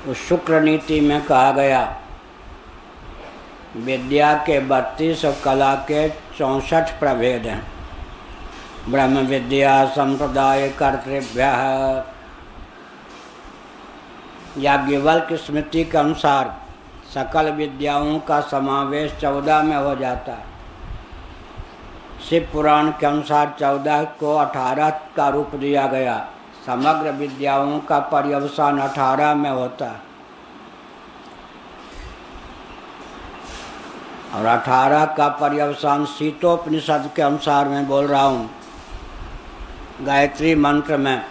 उस शुक्र नीति में कहा गया, विद्या के 32 और कला के 64 प्रभेद हैं। ब्रह्म विद्या संप्रदाय कर्तृभ्य, याज्ञवल्क्य स्मृति के अनुसार सकल विद्याओं का समावेश 14 में हो जाता है। शिव पुराण के अनुसार 14 को 18 का रूप दिया गया। समग्र विद्याओं का पर्यवसान 18 में होता है और 18 का पर्यवसान शीतोपनिषद के अनुसार मैं बोल रहा हूँ। गायत्री मंत्र में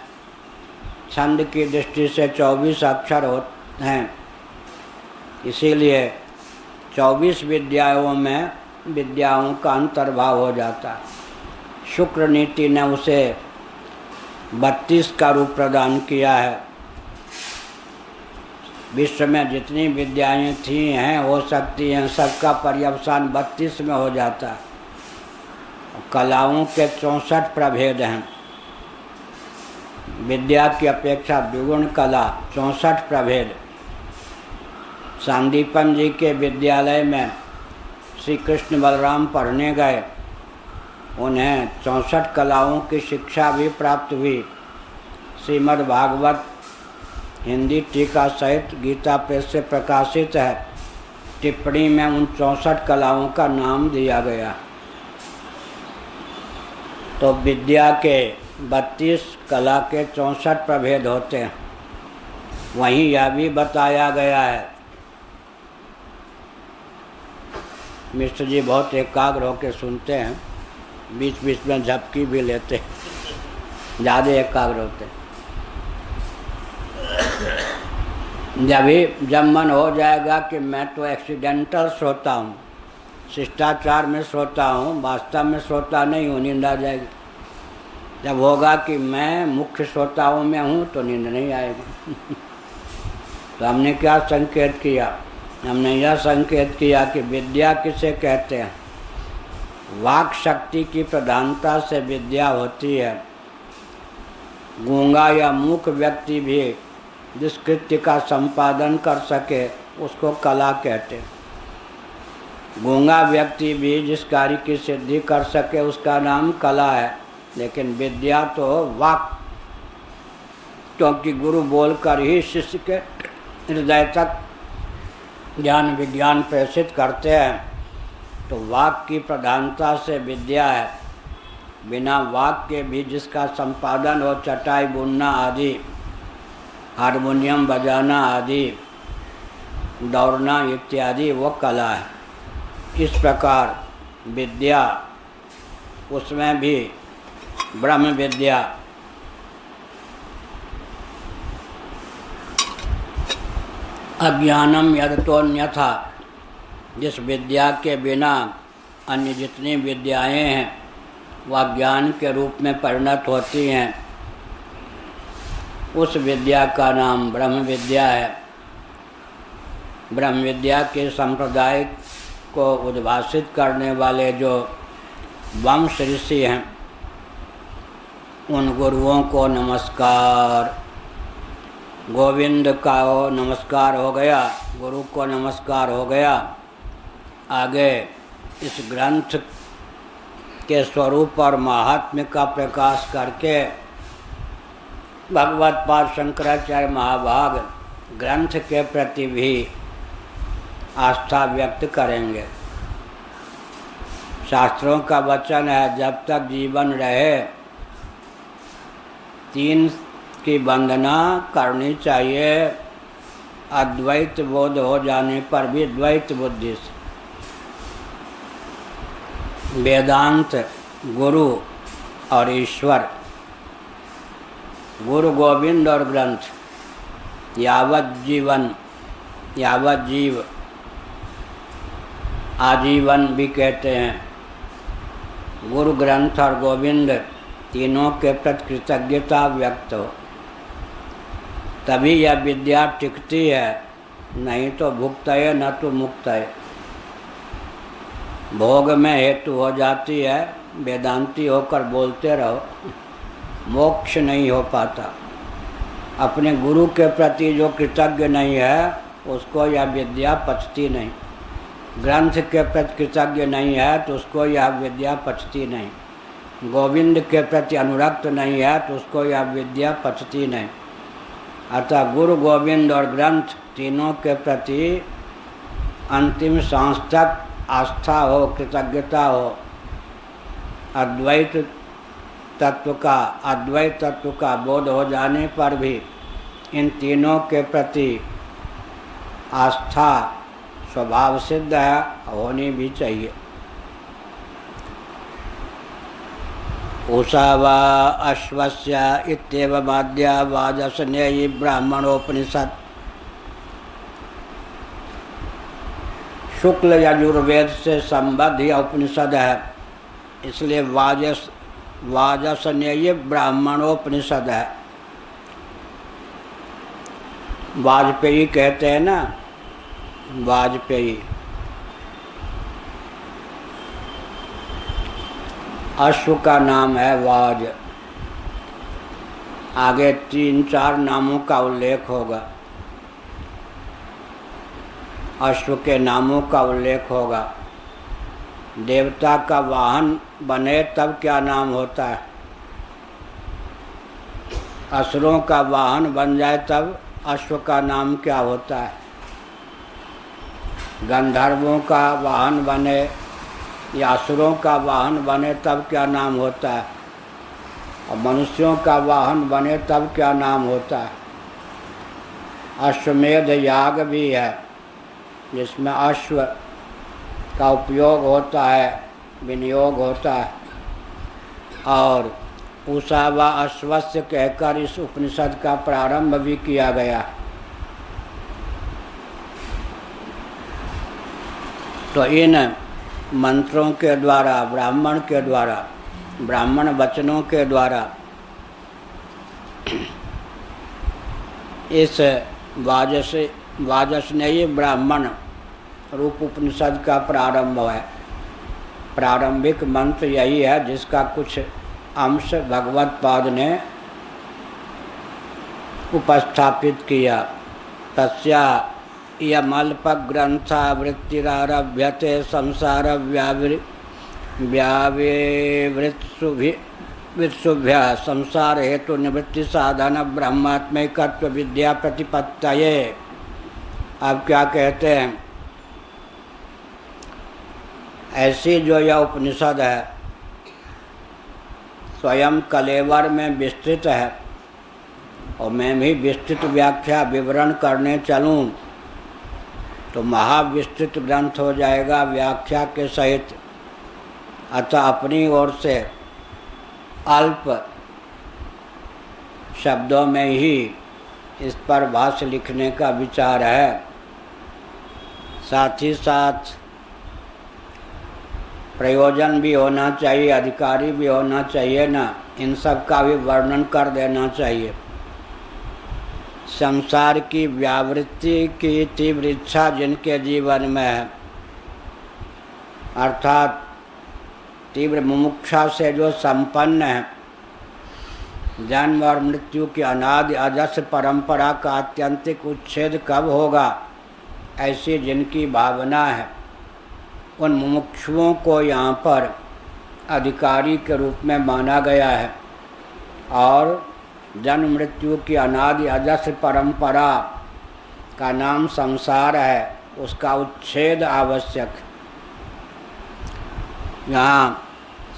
छंद की दृष्टि से 24 अक्षर होते हैं, इसीलिए 24 विद्याओं का अंतर्भाव हो जाता है। शुक्र नीति ने उसे 32 का रूप प्रदान किया है। विश्व में जितनी विद्याएं थी हैं, हो सकती हैं, सबका पर्यवसान 32 में हो जाता है। कलाओं के 64 प्रभेद हैं। विद्या की अपेक्षा द्विगुण कला, 64 प्रभेद। सांदीपन जी के विद्यालय में श्री कृष्ण बलराम पढ़ने गए, उन्हें 64 कलाओं की शिक्षा भी प्राप्त हुई। श्रीमद् भागवत हिंदी टीका सहित गीता प्रेस से प्रकाशित है। टिप्पणी में उन 64 कलाओं का नाम दिया गया। तो विद्या के 32 कला के 64 प्रभेद होते हैं। वहीं यह भी बताया गया है। मिश्र जी बहुत एकाग्र होकर सुनते हैं, बीच बीच में झपकी भी लेते हैं, ज़्यादा एकाग्र होते हैं। जब मन हो जाएगा कि मैं तो एक्सीडेंटल श्रोता हूँ, शिष्टाचार में श्रोता हूँ, वास्तव में श्रोता नहीं हूँ, नींद आ जाएगी। जब होगा कि मैं मुख्य श्रोताओं में हूँ तो नींद नहीं आएगी। तो हमने क्या संकेत किया? हमने यह संकेत किया कि विद्या किसे कहते हैं? वाक शक्ति की प्रधानता से विद्या होती है। गूंगा या मूक व्यक्ति भी जिस कृत्य का संपादन कर सके उसको कला कहते हैं। गूंगा व्यक्ति भी जिस कार्य की सिद्धि कर सके उसका नाम कला है। लेकिन विद्या तो वाक, क्योंकि गुरु बोलकर ही शिष्य के हृदय तक ज्ञान विज्ञान प्रेषित करते हैं, तो वाक की प्रधानता से विद्या है। बिना वाक के भी जिसका संपादन हो, चटाई बुनना आदि, हारमोनियम बजाना आदि, दौड़ना इत्यादि, वो कला है। इस प्रकार विद्या, उसमें भी ब्रह्म विद्या, अज्ञानम यदतोन्यथा, जिस विद्या के बिना अन्य जितनी विद्याएं हैं वह ज्ञान के रूप में परिणत होती हैं, उस विद्या का नाम ब्रह्म विद्या है। ब्रह्म विद्या के संप्रदाय को उद्भाषित करने वाले जो वंश ऋषि हैं, उन गुरुओं को नमस्कार। गोविंद का नमस्कार हो गया, गुरु को नमस्कार हो गया। आगे इस ग्रंथ के स्वरूप और महात्म्य का प्रकाश करके भगवत पाद शंकराचार्य महाभाग ग्रंथ के प्रति भी आस्था व्यक्त करेंगे। शास्त्रों का वचन है, जब तक जीवन रहे 3 की वंदना करनी चाहिए। अद्वैत बोध हो जाने पर भी द्वैत बुद्धि से। वेदांत, गुरु और ईश्वर, गुरु गोविंद और ग्रंथ, यावत जीव आजीवन भी कहते हैं। गुरु, ग्रंथ और गोविंद तीनों के प्रति कृतज्ञता व्यक्त हो, तभी यह विद्या टिकती है। नहीं तो भुक्तये न तो मुक्तये, भोग में हेतु हो जाती है। वेदांती होकर बोलते रहो, मोक्ष नहीं हो पाता। अपने गुरु के प्रति जो कृतज्ञ नहीं है उसको यह विद्या पचती नहीं। ग्रंथ के प्रति कृतज्ञ नहीं है तो उसको यह विद्या पचती नहीं। गोविंद के प्रति अनुरक्त नहीं है तो उसको यह विद्या पचती नहीं। अतः गुरु, गोविंद और ग्रंथ तीनों के प्रति अंतिम सांस तक आस्था हो, कृतज्ञता हो। अद्वैत तत्व का बोध हो जाने पर भी इन तीनों के प्रति आस्था स्वभाव सिद्ध है, होनी भी चाहिए। उषा वा अश्वस्य इत्येवमाद्या वाजसनेयी ब्राह्मणोपनिषद। शुक्ल यजुर्वेद से संबद्ध यह उपनिषद है, इसलिए वाजसनेयी ब्राह्मणोपनिषद है। वाजपेयी कहते हैं ना, वाजपेयी। अश्व का नाम है वाज। आगे 3-4 नामों का उल्लेख होगा, अश्व के नामों का उल्लेख होगा। देवता का वाहन बने तब क्या नाम होता है, असुरों का वाहन बन जाए तब अश्व का नाम क्या होता है। गंधर्वों का वाहन बने या असुरों का वाहन बने तब क्या नाम होता है, और मनुष्यों का वाहन बने तब क्या नाम होता है। अश्वमेध याग भी है जिसमें अश्व का उपयोग होता है, विनियोग होता है, और पूषा व अश्वस्य कहकर इस उपनिषद का प्रारंभ भी किया गया। तो इन मंत्रों के द्वारा, ब्राह्मण के द्वारा, ब्राह्मण वचनों के द्वारा इस वाजस्नेयी ब्राह्मण रूप उपनिषद का प्रारंभ है। प्रारंभिक मंत्र यही है जिसका कुछ अंश भगवत पाद ने उपस्थापित किया। तस्या यमल्पग्रंथा वृत्तिरारभ्यते संसार व्याविवृत्सुभ्य संसार हेतु निवृत्ति साधन ब्रह्मात्मैकत्व विद्या प्रतिपत्तये। अब क्या कहते हैं, ऐसी जो यह उपनिषद है स्वयं कलेवर में विस्तृत है, और मैं भी विस्तृत व्याख्या विवरण करने चलूँ तो महाविस्तृत ग्रंथ हो जाएगा व्याख्या के सहित। अतः अपनी ओर से अल्प शब्दों में ही इस पर भाष्य लिखने का विचार है। साथ ही साथ प्रयोजन भी होना चाहिए, अधिकारी भी होना चाहिए ना, इन सब का भी वर्णन कर देना चाहिए। संसार की व्यावृत्ति की तीव्र इच्छा जिनके जीवन में है, अर्थात तीव्र मुमुक्षा से जो संपन्न है, जन्म और मृत्यु की अनादि अजस्र परंपरा का आत्यंतिक उच्छेद कब होगा, ऐसी जिनकी भावना है, उन मुमुक्षुओं को यहाँ पर अधिकारी के रूप में माना गया है। और जन्म मृत्यु की अनादि अजस्र परंपरा का नाम संसार है, उसका उच्छेद आवश्यक। यहाँ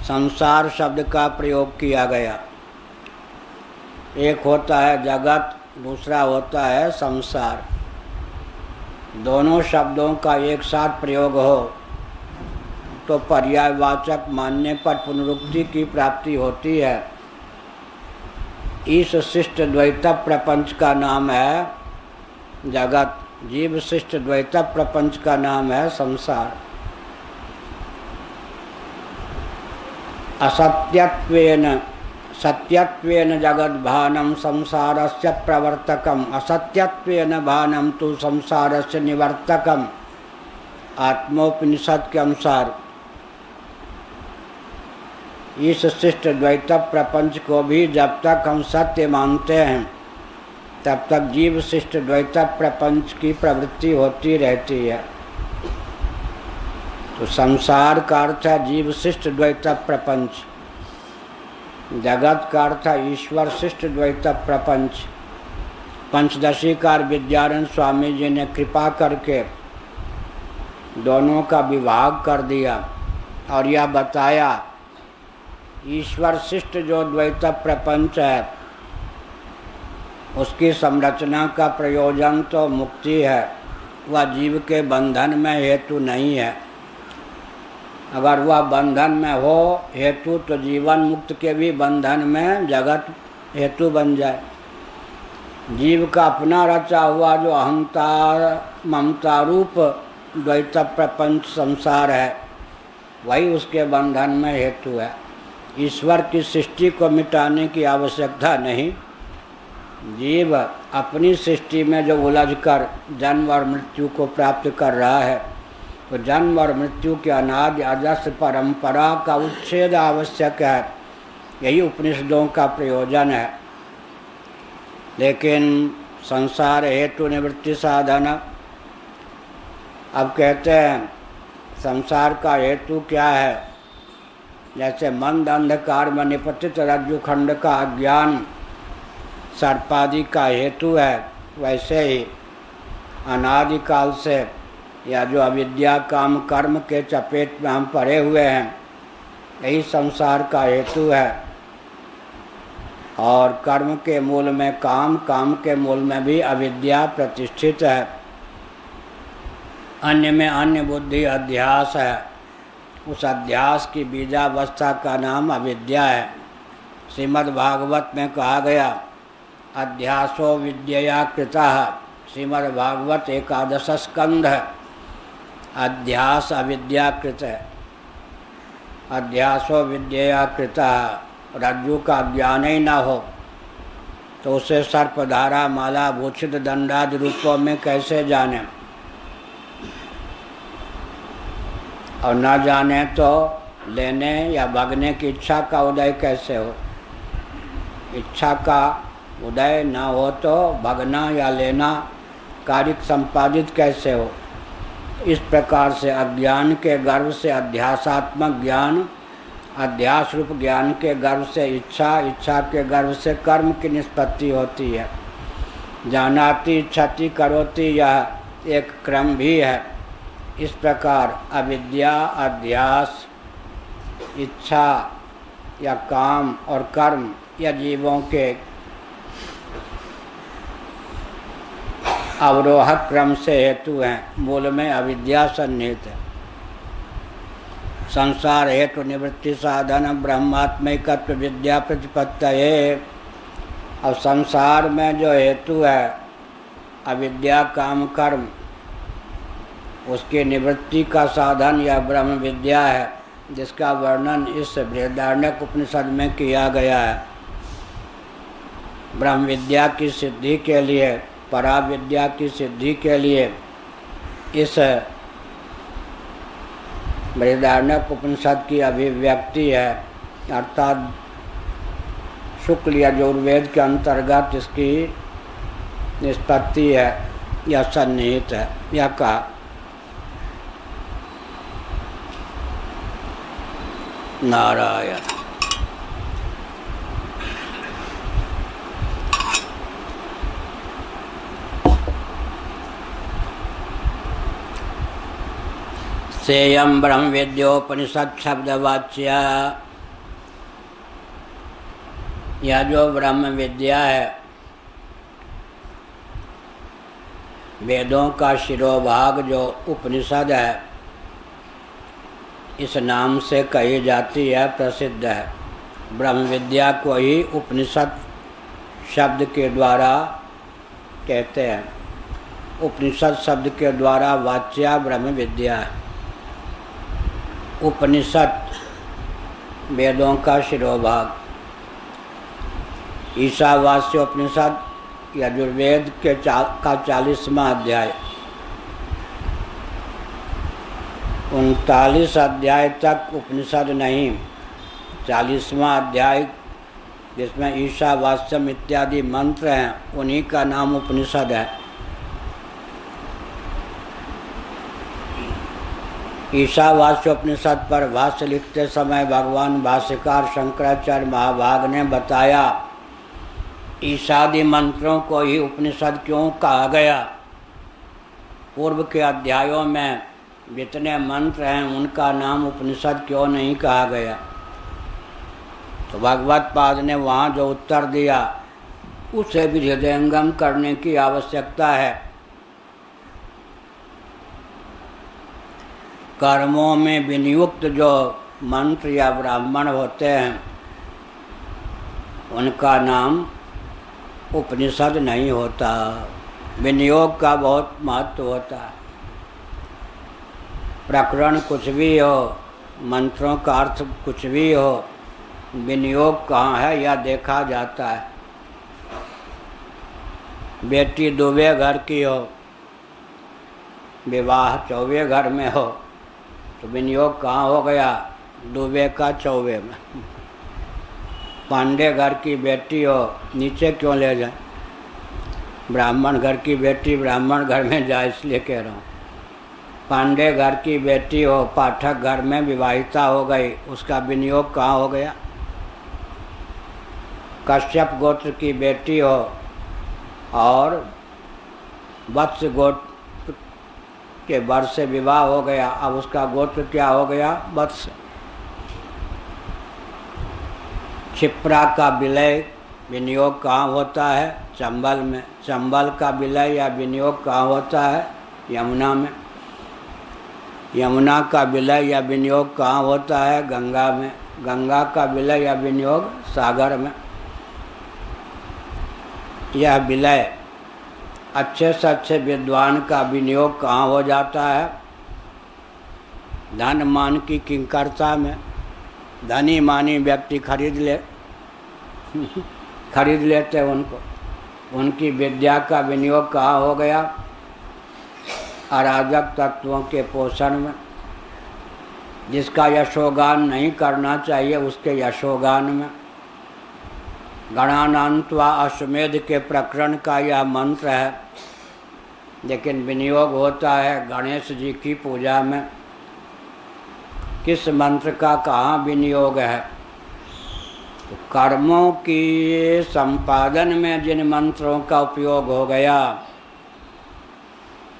संसार शब्द का प्रयोग किया गया। एक होता है जगत, दूसरा होता है संसार। दोनों शब्दों का एक साथ प्रयोग हो तो पर्यायवाचक मानने पर पुनरुक्ति की प्राप्ति होती है। इस शिष्ट द्वैत प्रपंच का नाम है जगत, जीव शिष्ट द्वैत प्रपंच का नाम है संसार। असत्यत्वेन सत्यत्वेन जगद भानम संसारस्य प्रवर्तकम, असत्यत्वेन भानम तो संसारस्य निवर्तकम। आत्मोपनिषद के अनुसार इस शिष्ट द्वैत प्रपंच को भी जब तक हम सत्य मानते हैं तब तक जीव शिष्ट द्वैत प्रपंच की प्रवृत्ति होती रहती है। तो संसार का अर्थ है जीव शिष्ट द्वैत प्रपंच, जगत का अर्थ है ईश्वर शिष्ट द्वैत प्रपंच। पंचदशीकार विद्यारण्य स्वामी जी ने कृपा करके दोनों का विभाग कर दिया और यह बताया ईश्वर शिष्ट जो द्वैत प्रपंच है उसकी संरचना का प्रयोजन तो मुक्ति है, वह जीव के बंधन में हेतु नहीं है। अगर वह बंधन में हो हेतु तो जीवन मुक्त के भी बंधन में जगत हेतु बन जाए। जीव का अपना रचा हुआ जो अहंता ममता रूप द्वैत प्रपंच संसार है वही उसके बंधन में हेतु है। ईश्वर की सृष्टि को मिटाने की आवश्यकता नहीं। जीव अपनी सृष्टि में जो उलझकर जन्म और मृत्यु को प्राप्त कर रहा है तो जन्म और मृत्यु के अनादि अजस्र परंपरा का उच्छेद आवश्यक है। यही उपनिषदों का प्रयोजन है। लेकिन संसार हेतु निवृत्ति साधन, अब कहते हैं संसार का हेतु क्या है। जैसे मंद अंधकार में निपतित रज्जुखंड का अज्ञान सर्पादि का हेतु है, वैसे ही अनादिकाल से या जो अविद्या काम कर्म के चपेट में हम पड़े हुए हैं, यही संसार का हेतु है। और कर्म के मूल में काम, काम के मूल में भी अविद्या प्रतिष्ठित है। अन्य में अन्य बुद्धि अध्यास है। उस अध्यास की बीजावस्था का नाम अविद्या है। श्रीमद् भागवत में कहा गया, अध्यासो विद्यया कृतः। श्रीमद् भागवत 11 स्कंध है। अध्यास अविद्याकृत है। अध्यासो विद्यया कृतः। रज्जु का ज्ञान ही ना हो तो उसे सर्पधारा, माला, भूषित, दंडादि रूपों में कैसे जाने, और न जाने तो लेने या भगने की इच्छा का उदय कैसे हो। इच्छा का उदय न हो तो भगना या लेना कार्य संपादित कैसे हो। इस प्रकार से अज्ञान के गर्भ से अध्यासात्मक ज्ञान, अध्यास रूप ज्ञान के गर्भ से इच्छा, इच्छा के गर्भ से कर्म की निष्पत्ति होती है। जानाति इच्छति करोति, यह एक क्रम भी है। इस प्रकार अविद्या, अध्यास, इच्छा या काम और कर्म या जीवों के अवरोहक क्रम से हेतु हैं। मूल में अविद्या सन्निहित है। संसार हेतु निवृत्ति साधन ब्रह्मात्मैकत्व विद्या प्रतिपत्तये। अब संसार में जो हेतु है अविद्या काम कर्म, उसकी निवृत्ति का साधन या ब्रह्म विद्या है, जिसका वर्णन इस बृहदारण्यक उपनिषद में किया गया है। ब्रह्म विद्या की सिद्धि के लिए, पराविद्या की सिद्धि के लिए इस बृहदारण्यक उपनिषद की अभिव्यक्ति है, अर्थात शुक्ल यजुर्वेद के अंतर्गत इसकी निष्पत्ति है या सन्निहित है। यह कहा नारायण। सेयं ब्रह्म विद्योपनिषद शब्दवाच्या। यह जो ब्रह्म विद्या है, वेदों का शिरोभाग जो उपनिषद है, इस नाम से कही जाती है, प्रसिद्ध है। ब्रह्म विद्या को ही उपनिषद शब्द के द्वारा कहते हैं। उपनिषद शब्द के द्वारा वाच्या ब्रह्म विद्या है। उपनिषद वेदों का शिरोभाग। ईशावास्य उपनिषद यजुर्वेद के का 40वां अध्याय, 39 अध्याय तक उपनिषद नहीं, 40वां अध्याय जिसमें ईशावास्यम इत्यादि मंत्र हैं, उन्हीं का नाम उपनिषद है। ईशावास्योपनिषद पर भाष्य लिखते समय भगवान भाष्यकार शंकराचार्य महाभाग ने बताया, ईशादि मंत्रों को ही उपनिषद क्यों कहा गया। पूर्व के अध्यायों में जितने मंत्र हैं उनका नाम उपनिषद क्यों नहीं कहा गया। तो भगवत पाद ने वहाँ जो उत्तर दिया उसे भी हृदयंगम करने की आवश्यकता है। कर्मों में विनियुक्त जो मंत्र या ब्राह्मण होते हैं उनका नाम उपनिषद नहीं होता। विनियोग का बहुत महत्व होता है। प्रकरण कुछ भी हो, मंत्रों का अर्थ कुछ भी हो, विनियोग कहाँ है यह देखा जाता है। बेटी दूसरे घर की हो, विवाह चौवे घर में हो, तो विनियोग कहाँ हो गया, दूसरे का चौवे में। पांडे घर की बेटी हो, नीचे क्यों ले जाए। ब्राह्मण घर की बेटी ब्राह्मण घर में जाए, इसलिए कह रहा हूँ। पांडे घर की बेटी हो, पाठक घर में विवाहिता हो गई, उसका विनियोग कहाँ हो गया। कश्यप गोत्र की बेटी हो और वत्स गोत्र उसके वर से विवाह हो गया, अब उसका गोत्र क्या हो गया? वत्स। क्षिप्रा का विलय विनियोग कहाँ होता है? चंबल में। चंबल का विलय या विनियोग कहाँ होता है? यमुना में। यमुना का विलय या विनियोग कहाँ होता है? गंगा में। गंगा का विलय या विनियोग सागर में। यह विलय अच्छे से अच्छे विद्वान का विनियोग कहाँ हो जाता है? धन मान की किंकरता में। धनी मानी व्यक्ति खरीद लेते उनको। उनकी विद्या का विनियोग कहाँ हो गया? अराजक तत्वों के पोषण में। जिसका यशोगान नहीं करना चाहिए उसके यशोगान में। गणानान्त्वा अश्वमेध के प्रकरण का यह मंत्र है, लेकिन विनियोग होता है गणेश जी की पूजा में। किस मंत्र का कहाँ विनियोग है? तो कर्मों की संपादन में जिन मंत्रों का उपयोग हो गया,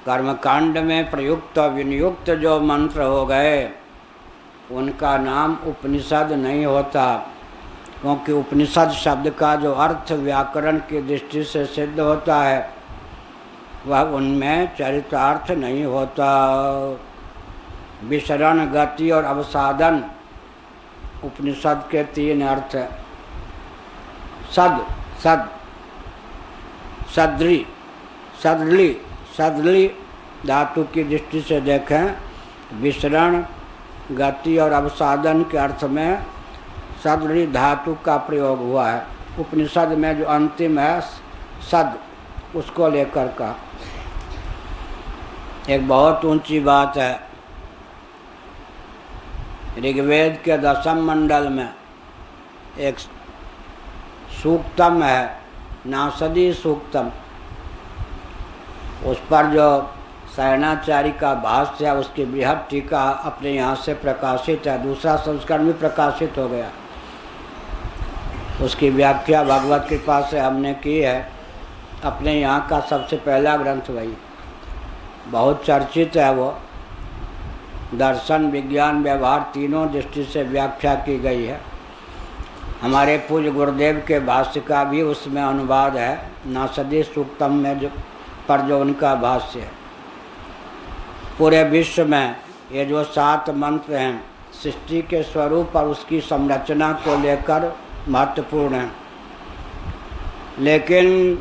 कर्मकांड में प्रयुक्त और विनियुक्त जो मंत्र हो गए, उनका नाम उपनिषद नहीं होता, क्योंकि उपनिषद शब्द का जो अर्थ व्याकरण की दृष्टि से सिद्ध होता है वह उनमें चरितार्थ नहीं होता। विसरण, गति और अवसादन उपनिषद के 3 अर्थ है। सदली धातु की दृष्टि से देखें, विसरण, गति और अवसादन के अर्थ में सदली धातु का प्रयोग हुआ है। उपनिषद में जो अंतिम है सद, उसको लेकर का एक बहुत ऊंची बात है। ऋग्वेद के 10वें मंडल में एक सूक्तम है, नासदी सूक्तम। उस पर जो शयनाचार्य का भाष्य है, उसकी बृहद टीका अपने यहाँ से प्रकाशित है, दूसरा संस्करण भी प्रकाशित हो गया। उसकी व्याख्या भगवत कृपा से हमने की है। अपने यहाँ का सबसे पहला ग्रंथ वही, बहुत चर्चित है वो। दर्शन, विज्ञान, व्यवहार तीनों दृष्टि से व्याख्या की गई है। हमारे पूज्य गुरुदेव के भाष्य का भी उसमें अनुवाद है, नासदी सूक्तम में जो उनका भाष्य है। पूरे विश्व में ये जो 7 मंत्र हैं, सृष्टि के स्वरूप और उसकी संरचना को लेकर महत्वपूर्ण हैं, लेकिन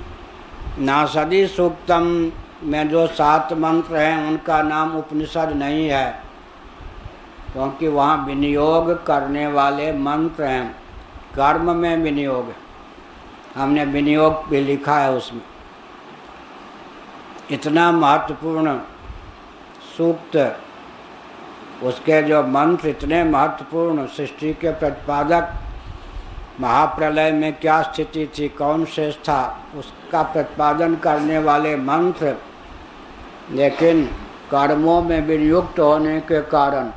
नासदी सूक्तम में जो 7 मंत्र हैं उनका नाम उपनिषद नहीं है, क्योंकि वहाँ विनियोग करने वाले मंत्र हैं। कर्म में विनियोग है, हमने विनियोग भी लिखा है उसमें। इतना महत्वपूर्ण सूक्त, उसके जो मंत्र इतने महत्वपूर्ण, सृष्टि के प्रतिपादक, महाप्रलय में क्या स्थिति थी, कौन शेष था, उसका प्रतिपादन करने वाले मंत्र, लेकिन कर्मों में विनियुक्त होने के कारण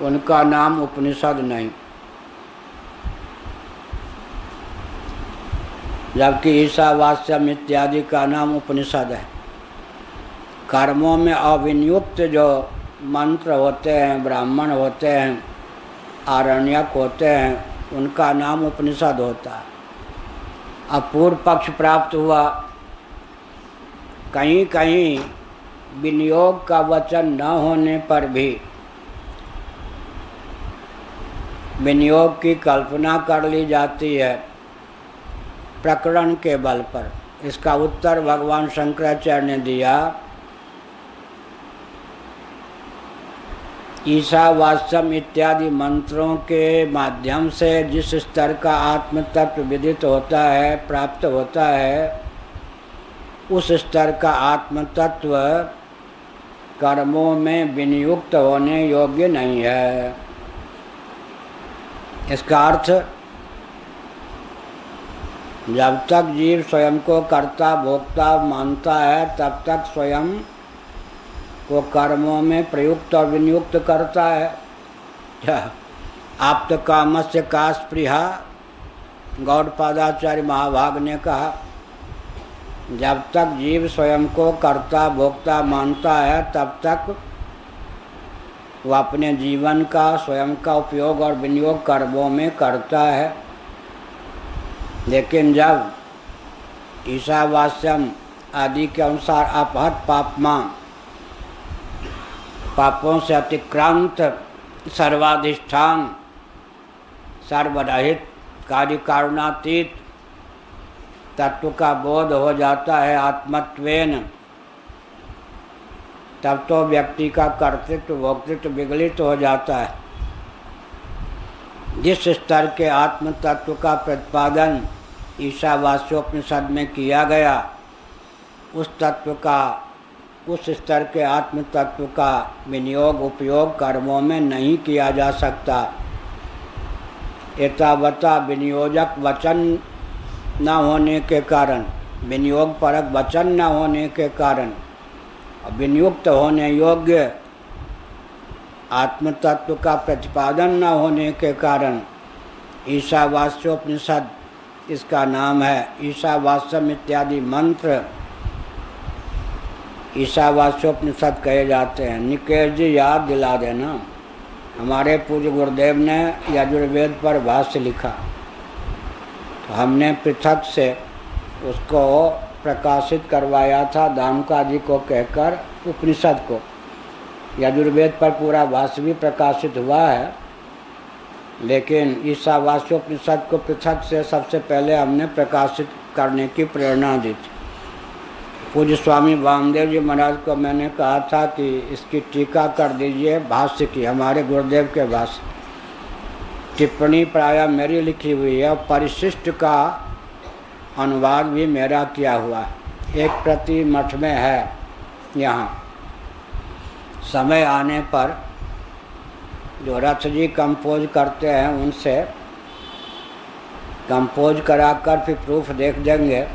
उनका नाम उपनिषद नहीं। जबकि ईशावास्यम इत्यादि का नाम उपनिषद है। कर्मों में अविनियुक्त जो मंत्र होते हैं, ब्राह्मण होते हैं, आरण्यक होते हैं, उनका नाम उपनिषद होता है। अब पूर्व पक्ष प्राप्त हुआ, कहीं कहीं विनियोग का वचन न होने पर भी विनियोग की कल्पना कर ली जाती है प्रकरण के बल पर। इसका उत्तर भगवान शंकराचार्य ने दिया। ईशावास्यम इत्यादि मंत्रों के माध्यम से जिस स्तर का आत्म तत्व विदित होता है, प्राप्त होता है, उस स्तर का आत्म तत्व कर्मों में विनियुक्त होने योग्य नहीं है। इसका अर्थ, जब तक जीव स्वयं को कर्ता भोक्ता मानता है, तब तक स्वयं को कर्मों में प्रयुक्त और विनियुक्त करता है। आप्त कामस्य का स्पृहा, गौड़पादाचार्य महाभाग ने कहा। जब तक जीव स्वयं को कर्ता भोक्ता मानता है तब तक वह अपने जीवन का स्वयं का उपयोग और विनियोग कर्मों में करता है। लेकिन जब ईशावास्यम आदि के अनुसार अपहत पापमा पापों से अतिक्रांत सर्वाधिष्ठान सर्वरहित कार्य कारुणातीत तत्व का बोध हो जाता है आत्मत्वेन, तब तो व्यक्ति का कर्तृत्व भोक्तृत्व विगलित हो जाता है। जिस स्तर के आत्म तत्व का प्रतिपादन ईशावास्योपनिषद में किया गया, उस स्तर के आत्म तत्व का विनियोग उपयोग कर्मों में नहीं किया जा सकता। एतावता विनियोजक वचन न होने के कारण, विनियोग परक वचन न होने के कारण, विनियुक्त होने योग्य आत्म तत्व का प्रतिपादन न होने के कारण ईशावास्योपनिषद इसका नाम है। ईशावास्यम इत्यादि मंत्र ईशावास्योपनिषद कहे जाते हैं। निकेश जी याद दिला देना, हमारे पूज्य गुरुदेव ने यजुर्वेद पर भाष्य लिखा, तो हमने पृथक से उसको प्रकाशित करवाया था दामका जी को कहकर उपनिषद को। यजुर्वेद पर पूरा भाष्य भी प्रकाशित हुआ है, लेकिन ईशावास्योपनिषद को पृथक से सबसे पहले हमने प्रकाशित करने की प्रेरणा दी थी। पूज्य स्वामी वामदेव जी महाराज को मैंने कहा था कि इसकी टीका कर दीजिए भाष्य की, हमारे गुरुदेव के भाष्य। टिप्पणी प्रायः मेरी लिखी हुई है और परिशिष्ट का अनुवाद भी मेरा किया हुआ है। एक प्रति मठ में है। यहाँ समय आने पर जो रथ जी कंपोज करते हैं उनसे कंपोज कराकर फिर प्रूफ देख देंगे।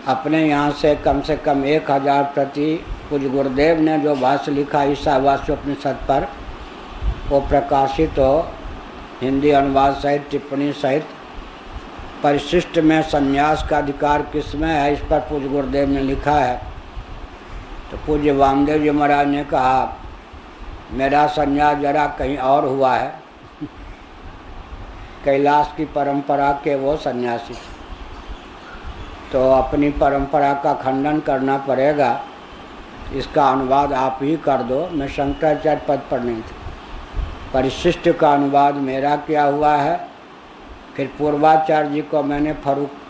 अपने यहाँ से कम 1000 प्रति कुछ गुरुदेव ने जो भाष्य लिखा ईशावास्योपनिषद पर, वो प्रकाशित हो हिंदी अनुवाद सहित टिप्पणी सहित। परिशिष्ट में संन्यास का अधिकार किसमें है, इस पर पूज्य गुरुदेव ने लिखा है। तो पूज्य वामदेव जी महाराज ने कहा मेरा संन्यास जरा कहीं और हुआ है। कैलाश की परंपरा के वो सन्यासी, तो अपनी परंपरा का खंडन करना पड़ेगा। इसका अनुवाद आप ही कर दो, मैं शंकराचार्य पद पर नहीं थी। परिशिष्ट का अनुवाद मेरा किया हुआ है। फिर पूर्वाचार्य जी को मैंने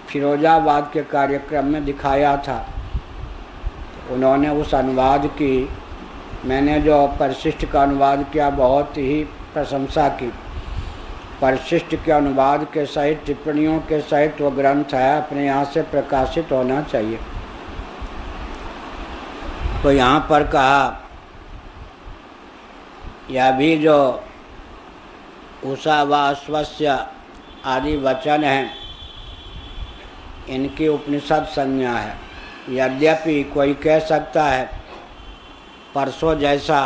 फिरोजाबाद के कार्यक्रम में दिखाया था, उन्होंने उस अनुवाद की, मैंने जो परिशिष्ट का अनुवाद किया बहुत ही प्रशंसा की। परिशिष्ट के अनुवाद के सहित टिप्पणियों के सहित वो ग्रंथ है, अपने यहाँ से प्रकाशित होना चाहिए। तो यहाँ पर कहा यह भी जो उषा व अश्वस्य आदि वचन हैं, इनकी उपनिषद संज्ञा है। यद्यपि कोई कह सकता है परसों जैसा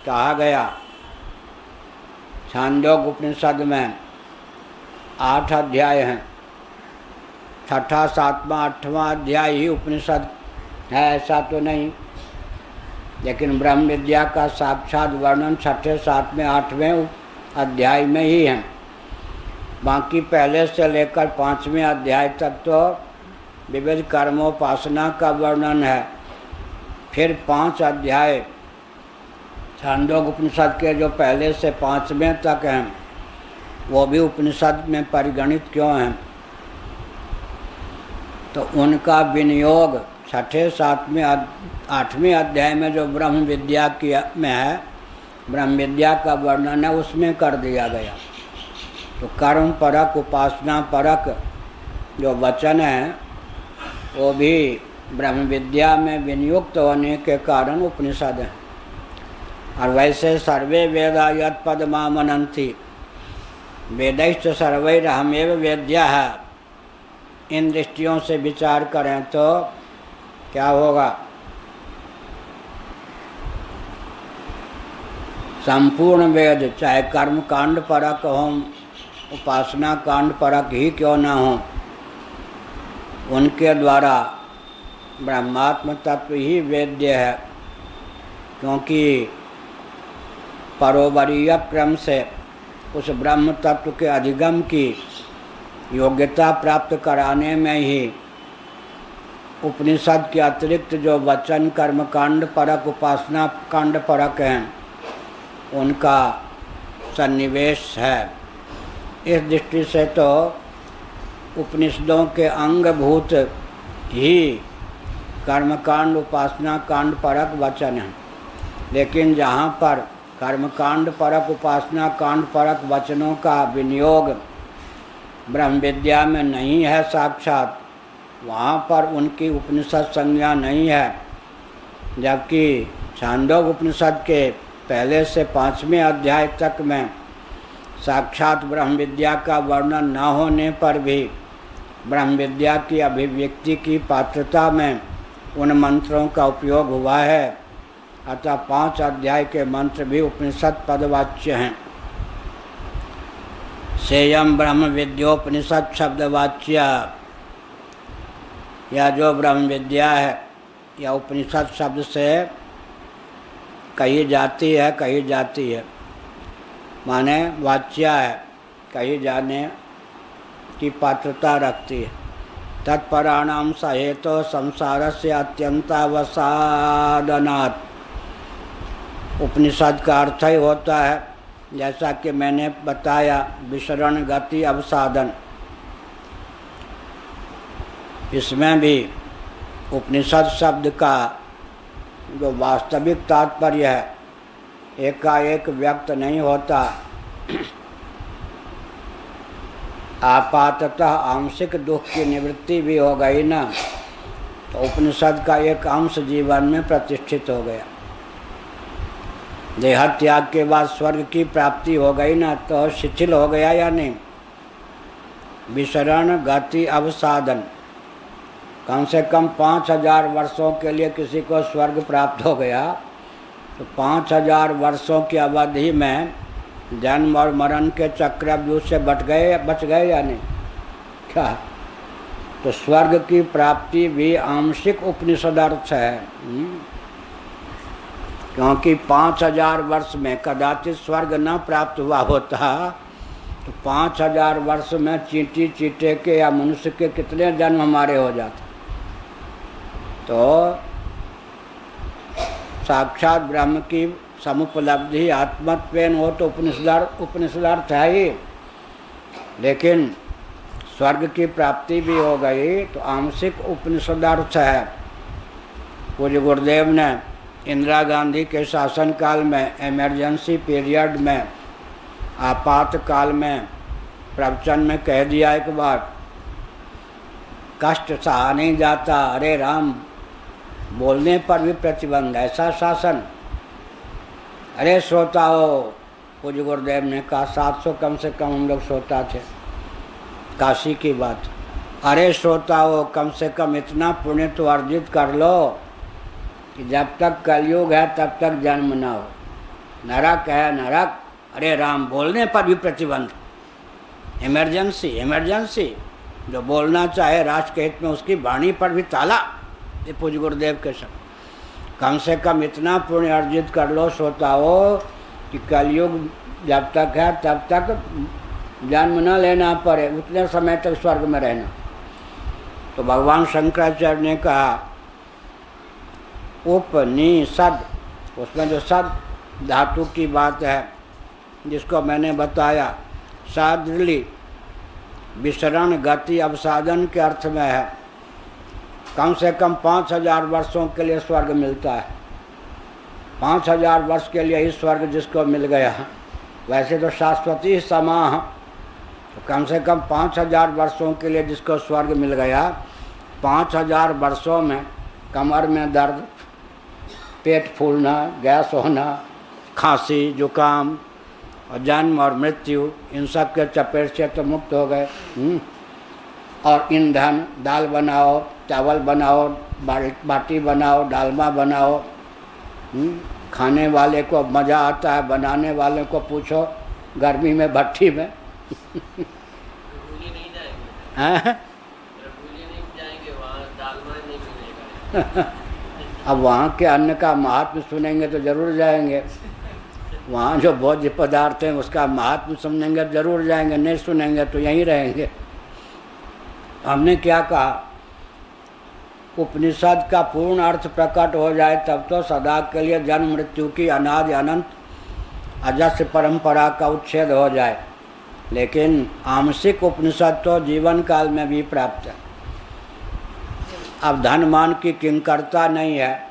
कहा गया छांदोग्य उपनिषद में 8 अध्याय हैं, 6ठा 7वां 8वां अध्याय ही उपनिषद है, ऐसा तो नहीं। लेकिन ब्रह्म विद्या का साक्षात वर्णन 6ठे 7वें 8वें अध्याय में ही है। बाकी पहले से लेकर 5वें अध्याय तक तो विविध कर्मोपासना का वर्णन है। फिर 5 अध्याय छांदोग्य उपनिषद के जो पहले से 5वें तक हैं, वो भी उपनिषद में परिगणित क्यों हैं? तो उनका विनियोग 6ठे 7वें 8वें अध्याय में जो ब्रह्म विद्या की में है, ब्रह्म विद्या का वर्णन है, उसमें कर दिया गया। तो कर्म परक उपासना परक जो वचन हैं, वो भी ब्रह्म विद्या में विनियुक्त होने के कारण उपनिषद हैं। और वैसे सर्वे वेदा यत् पदमामनन्ति वेदैश्च सर्वैरहमेव वेद्यः, इन दृष्टियों से विचार करें तो क्या होगा? संपूर्ण वेद, चाहे कर्म कांड परक हो, उपासना कांड परक ही क्यों ना हो, उनके द्वारा ब्रह्मात्म तत्व ही वेद्य है, क्योंकि परोवरीय क्रम से उस ब्रह्म तत्व के अधिगम की योग्यता प्राप्त कराने में ही उपनिषद के अतिरिक्त जो वचन कर्म कांड परक उपासना कांड परक हैं उनका सन्निवेश है। इस दृष्टि से तो उपनिषदों के अंगभूत ही कर्मकांड उपासना कांड परक वचन हैं, लेकिन जहाँ पर कर्मकांड परक उपासना कांड परक वचनों का विनियोग ब्रह्म विद्या में नहीं है साक्षात, वहाँ पर उनकी उपनिषद संज्ञा नहीं है। जबकि छांदोग्य उपनिषद के पहले से 5वें अध्याय तक में साक्षात ब्रह्म विद्या का वर्णन न होने पर भी ब्रह्म विद्या की अभिव्यक्ति की पात्रता में उन मंत्रों का उपयोग हुआ है। अतः 5 अध्याय के मंत्र भी उपनिषद पदवाच्य हैं। सेयम ब्रह्म विद्योपनिषद शब्दवाच्य, या जो ब्रह्म विद्या है या उपनिषद शब्द से कही जाती है, माने वाच्य है, कही जाने की पात्रता रखती है। तत्पराणाम सहेतो संसार से अत्यंतावसादनात्, उपनिषद का अर्थ ही होता है, जैसा कि मैंने बताया, विसरण गति अवसादन। इसमें भी उपनिषद शब्द का जो वास्तविक तात्पर्य है एकाएक व्यक्त नहीं होता, आपाततः आंशिक दुख की निवृत्ति भी हो गई ना, तो उपनिषद का एक अंश जीवन में प्रतिष्ठित हो गया। देह त्याग के बाद स्वर्ग की प्राप्ति हो गई ना, तो शिथिल हो गया या नहीं। विसरण गति अवसादन, कम से कम 5000 वर्षों के लिए किसी को स्वर्ग प्राप्त हो गया, तो 5000 वर्षों की अवधि में जन्म और मरण के चक्रव्यूह से बच गए या नहीं, क्या? तो स्वर्ग की प्राप्ति भी आंशिक उपनिषद अर्थ है, क्योंकि 5000 वर्ष में कदाचित स्वर्ग न प्राप्त हुआ होता, तो 5000 वर्ष में चींटी चींटे के या मनुष्य के कितने जन्म हमारे हो जाते। तो साक्षात ब्रह्म की समुपलब्धि आत्मत्वेन हो तो उपनिषदार्थ है ही, लेकिन स्वर्ग की प्राप्ति भी हो गई तो आंशिक उपनिषदार्थ है। पूज्य गुरुदेव ने इंदिरा गांधी के शासनकाल में, इमरजेंसी पीरियड में, आपातकाल में प्रवचन में कह दिया एक बार, कष्ट सहा नहीं जाता, अरे राम, बोलने पर भी प्रतिबंध, ऐसा शासन। अरे श्रोताओ, पूज्य गुरुदेव ने कहा, 700 कम से कम हम लोग श्रोता थे, काशी की बात। अरे श्रोताओ, कम से कम इतना पुण्य तो अर्जित कर लो कि जब तक कलयुग है तब तक जन्म न हो। नरक है नरक, अरे राम, बोलने पर भी प्रतिबंध। इमरजेंसी, जो बोलना चाहे राष्ट्र के हित में उसकी वाणी पर भी ताला। ये पूज्य गुरुदेव के शब्द। कम से कम इतना पुण्य अर्जित कर लो श्रोताओ कि कलयुग जब तक है तब तक जन्म न लेना पड़े, उतने समय तक स्वर्ग में रहना। तो भगवान शंकराचार्य ने कहा उपनिषद, उसमें जो सद धातु की बात है जिसको मैंने बताया, सादृली विसरण गति अवसादन के अर्थ में है। कम से कम 5000 वर्षों के लिए स्वर्ग मिलता है। 5000 वर्ष के लिए ही स्वर्ग जिसको मिल गया, वैसे तो शाश्वती समाह, तो कम से कम 5000 वर्षों के लिए जिसको स्वर्ग मिल गया, 5000 वर्षों में कमर में दर्द, पेट फूलना, गैस होना, खांसी, जुकाम और जन्म और मृत्यु, इन सब के चपेट से तो मुक्त हो गए। और ईंधन, दाल बनाओ, चावल बनाओ, बाटी बनाओ, डालमा बनाओ, खाने वाले को मज़ा आता है, बनाने वाले को पूछो गर्मी में भट्टी में। अब वहाँ के अन्न का महात्म सुनेंगे तो जरूर जाएंगे, वहाँ जो भोज्य पदार्थ हैं उसका महात्म सुनेंगे तो जरूर जाएंगे, नहीं सुनेंगे तो यहीं रहेंगे। हमने क्या कहा, उपनिषद का पूर्ण अर्थ प्रकट हो जाए तब तो सदा के लिए जन्म मृत्यु की अनादि अनंत अजस्र परंपरा का उच्छेद हो जाए, लेकिन आंशिक उपनिषद तो जीवन काल में भी प्राप्त है। अब धन मान की किंकरता नहीं है,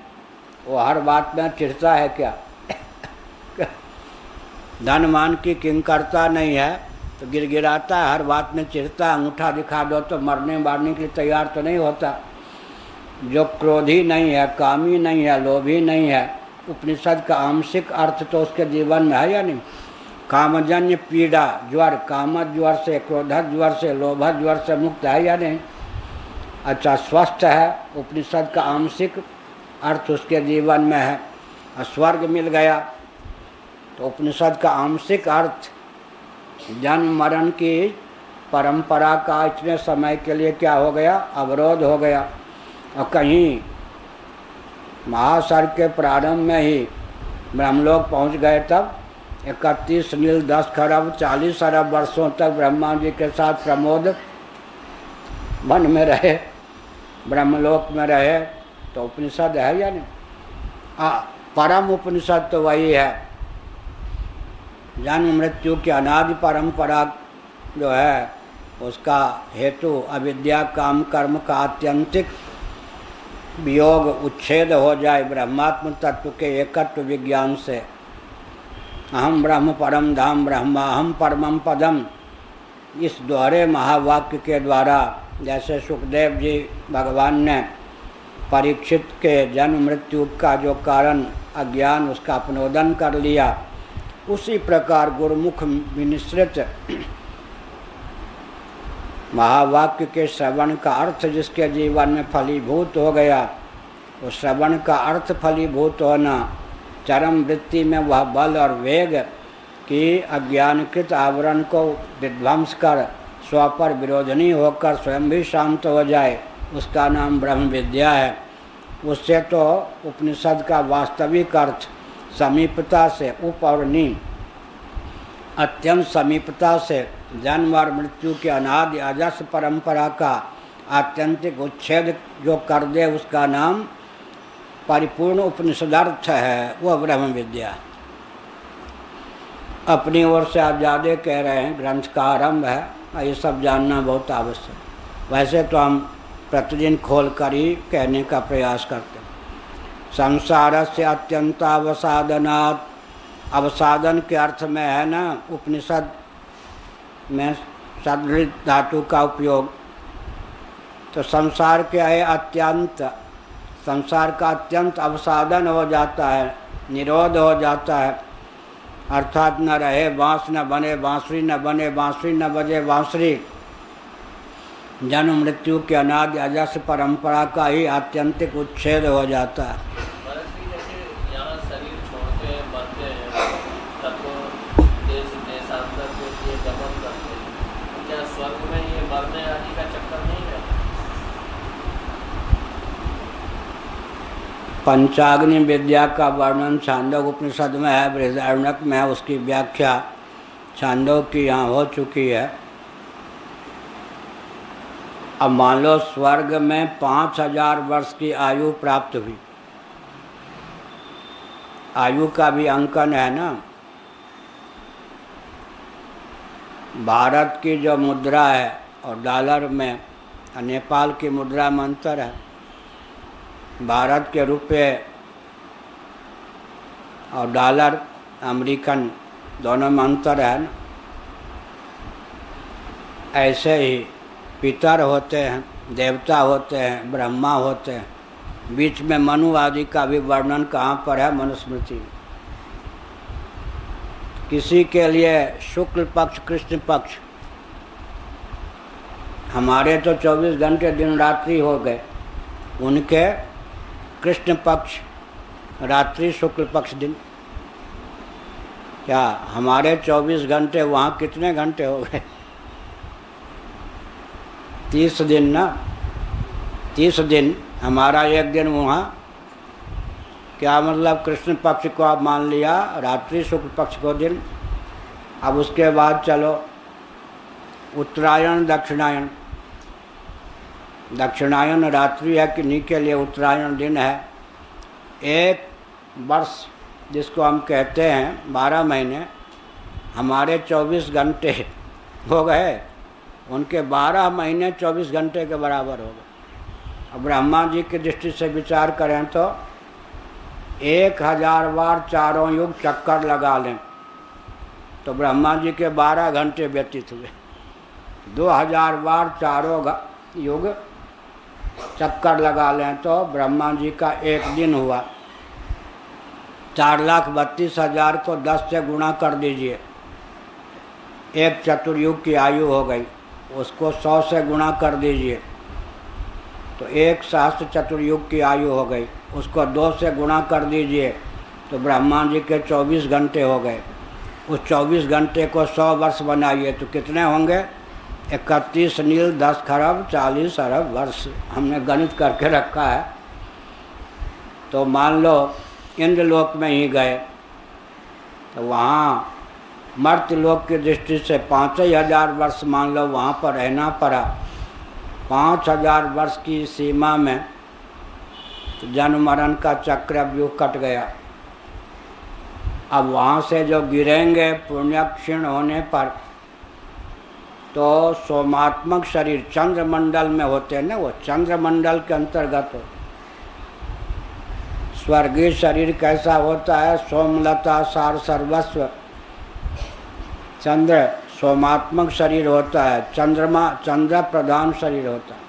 वो हर बात में चिढ़ता है क्या? धन मान की किंकरता नहीं है तो गिड़गिड़ाता है, हर बात में चिढ़ता, अंगूठा दिखा दो तो मरने मारने के लिए तैयार तो नहीं होता। जो क्रोधी नहीं है, कामी नहीं है, लोभी नहीं है, उपनिषद का आंशिक अर्थ तो उसके जीवन में है या नहीं? कामजन्य पीड़ा ज्वर, कामद ज्वर से, क्रोधक ज्वर से, लोभक ज्वर से मुक्त है या नहीं? अच्छा, स्वस्थ है, उपनिषद का आंशिक अर्थ उसके जीवन में है। और स्वर्ग मिल गया तो उपनिषद का आंशिक अर्थ जन्म मरण की परंपरा का इतने समय के लिए क्या हो गया? अवरोध हो गया। और कहीं महासर्ग के प्रारंभ में ही ब्रह्मलोक पहुंच गए, तब 31 नील 10 खरब 40 अरब वर्षों तक ब्रह्मा जी के साथ प्रमोद वन में रहे, ब्रह्मलोक में रहे, तो उपनिषद है या नहीं? परम उपनिषद तो वही है, जन्म मृत्यु की अनादि परंपरा जो है उसका हेतु अविद्या काम कर्म का आत्यंतिक वियोग उच्छेद हो जाए ब्रह्मात्म तत्व के एकत्व विज्ञान से। अहम ब्रह्म परम धाम ब्रह्मा अहम परमम पदम, इस दोहरे महावाक्य के द्वारा जैसे सुखदेव जी भगवान ने परीक्षित के जन्म मृत्यु का जो कारण अज्ञान उसका अपनोदन कर लिया, उसी प्रकार गुरुमुख विनिश्रित महावाक्य के श्रवण का अर्थ जिसके जीवन में फलीभूत हो गया, उस श्रवण का अर्थ फलीभूत होना, चरम वृत्ति में वह बल और वेग कि अज्ञानकृत आवरण को विध्वंस कर स्व पर विरोधनी होकर स्वयं भी शांत हो जाए, उसका नाम ब्रह्म विद्या है। उससे तो उपनिषद का वास्तविक अर्थ समीपता से उप और नी, अत्यंत समीपता से जन्म और मृत्यु के अनादि अजस्र परंपरा का आत्यंतिक उच्छेद जो कर दे, उसका नाम परिपूर्ण उपनिषदार्थ है, वह ब्रह्म विद्या। अपनी ओर से आप ज़्यादा कह रहे हैं, ग्रंथ का आरंभ है, ये सब जानना बहुत आवश्यक। वैसे तो हम प्रतिदिन खोल कर ही कहने का प्रयास करते हैं। संसार से अत्यंतावसादनात्, अवसादन के अर्थ में है ना उपनिषद में सदृढ़ धातु का उपयोग। तो संसार के है अत्यंत, संसार का अत्यंत अवसादन हो जाता है, निरोध हो जाता है, अर्थात न रहे बाँस न बने बाँसुरी, न बने बाँसुरी न बजे बाँसुरी। जन्म मृत्यु के अनादि अजस्र परंपरा का ही आत्यंतिक उच्छेद हो जाता है। पंचाग्नि विद्या का वर्णन छांदोग्य उपनिषद में है, बृहदारण्यक में है, उसकी व्याख्या छांदोग्य की यहाँ हो चुकी है। अब मान लो स्वर्ग में 5000 वर्ष की आयु प्राप्त हुई, आयु का भी अंकन है ना। भारत की जो मुद्रा है और डॉलर में, नेपाल की मुद्रा में अंतर है। भारत के रुपये और डॉलर अमेरिकन दोनों में अंतर है ना। ऐसे ही पितर होते हैं, देवता होते हैं, ब्रह्मा होते हैं, बीच में मनु आदि का भी वर्णन कहाँ पर है? मनुस्मृति। किसी के लिए शुक्ल पक्ष कृष्ण पक्ष, हमारे तो 24 घंटे दिन रात्रि हो गए, उनके कृष्ण पक्ष रात्रि शुक्ल पक्ष दिन। क्या हमारे 24 घंटे, वहाँ कितने घंटे हो गए? 30 दिन ना, 30 दिन हमारा एक दिन वहाँ, क्या मतलब कृष्ण पक्ष को आप मान लिया, रात्रि शुक्ल पक्ष को दिन। अब उसके बाद चलो उत्तरायण दक्षिणायन। दक्षिणायन रात्रि है किन्हीं के लिए, उत्तरायण दिन है। एक वर्ष जिसको हम कहते हैं 12 महीने, हमारे 24 घंटे हो गए, उनके 12 महीने 24 घंटे के बराबर हो गए। अब ब्रह्मा जी की दृष्टि से विचार करें तो 1000 बार चारों युग चक्कर लगा लें तो ब्रह्मा जी के 12 घंटे व्यतीत हुए। 2000 बार चारों युग चक्कर लगा लें तो ब्रह्मा जी का एक दिन हुआ। 4,32,000 को 10 से गुणा कर दीजिए, एक चतुर्युग की आयु हो गई। उसको 100 से गुणा कर दीजिए तो 1 सहस्त्र चतुर्युग की आयु हो गई। उसको 2 से गुणा कर दीजिए तो ब्रह्मा जी के 24 घंटे हो गए। उस 24 घंटे को 100 वर्ष बनाइए तो कितने होंगे? 31 नील 10 खरब 40 अरब वर्ष। हमने गणित करके रखा है। तो मान लो इंद्रलोक में ही गए तो वहाँ मर्त्यलोक की दृष्टि से 5,000 वर्ष मान लो वहाँ पर रहना पड़ा। 5,000 वर्ष की सीमा में जन्म मरण का चक्रव्यूह कट गया। अब वहाँ से जो गिरेंगे पुण्य क्षीण होने पर तो सोमात्मक शरीर चंद्रमंडल में होते हैं ना, वो चंद्रमंडल के अंतर्गत हो। स्वर्गीय शरीर कैसा होता है? सोमलता सार सर्वस्व। चंद्र सोमात्मक शरीर होता है, चंद्रमा चंद्र प्रधान शरीर होता है।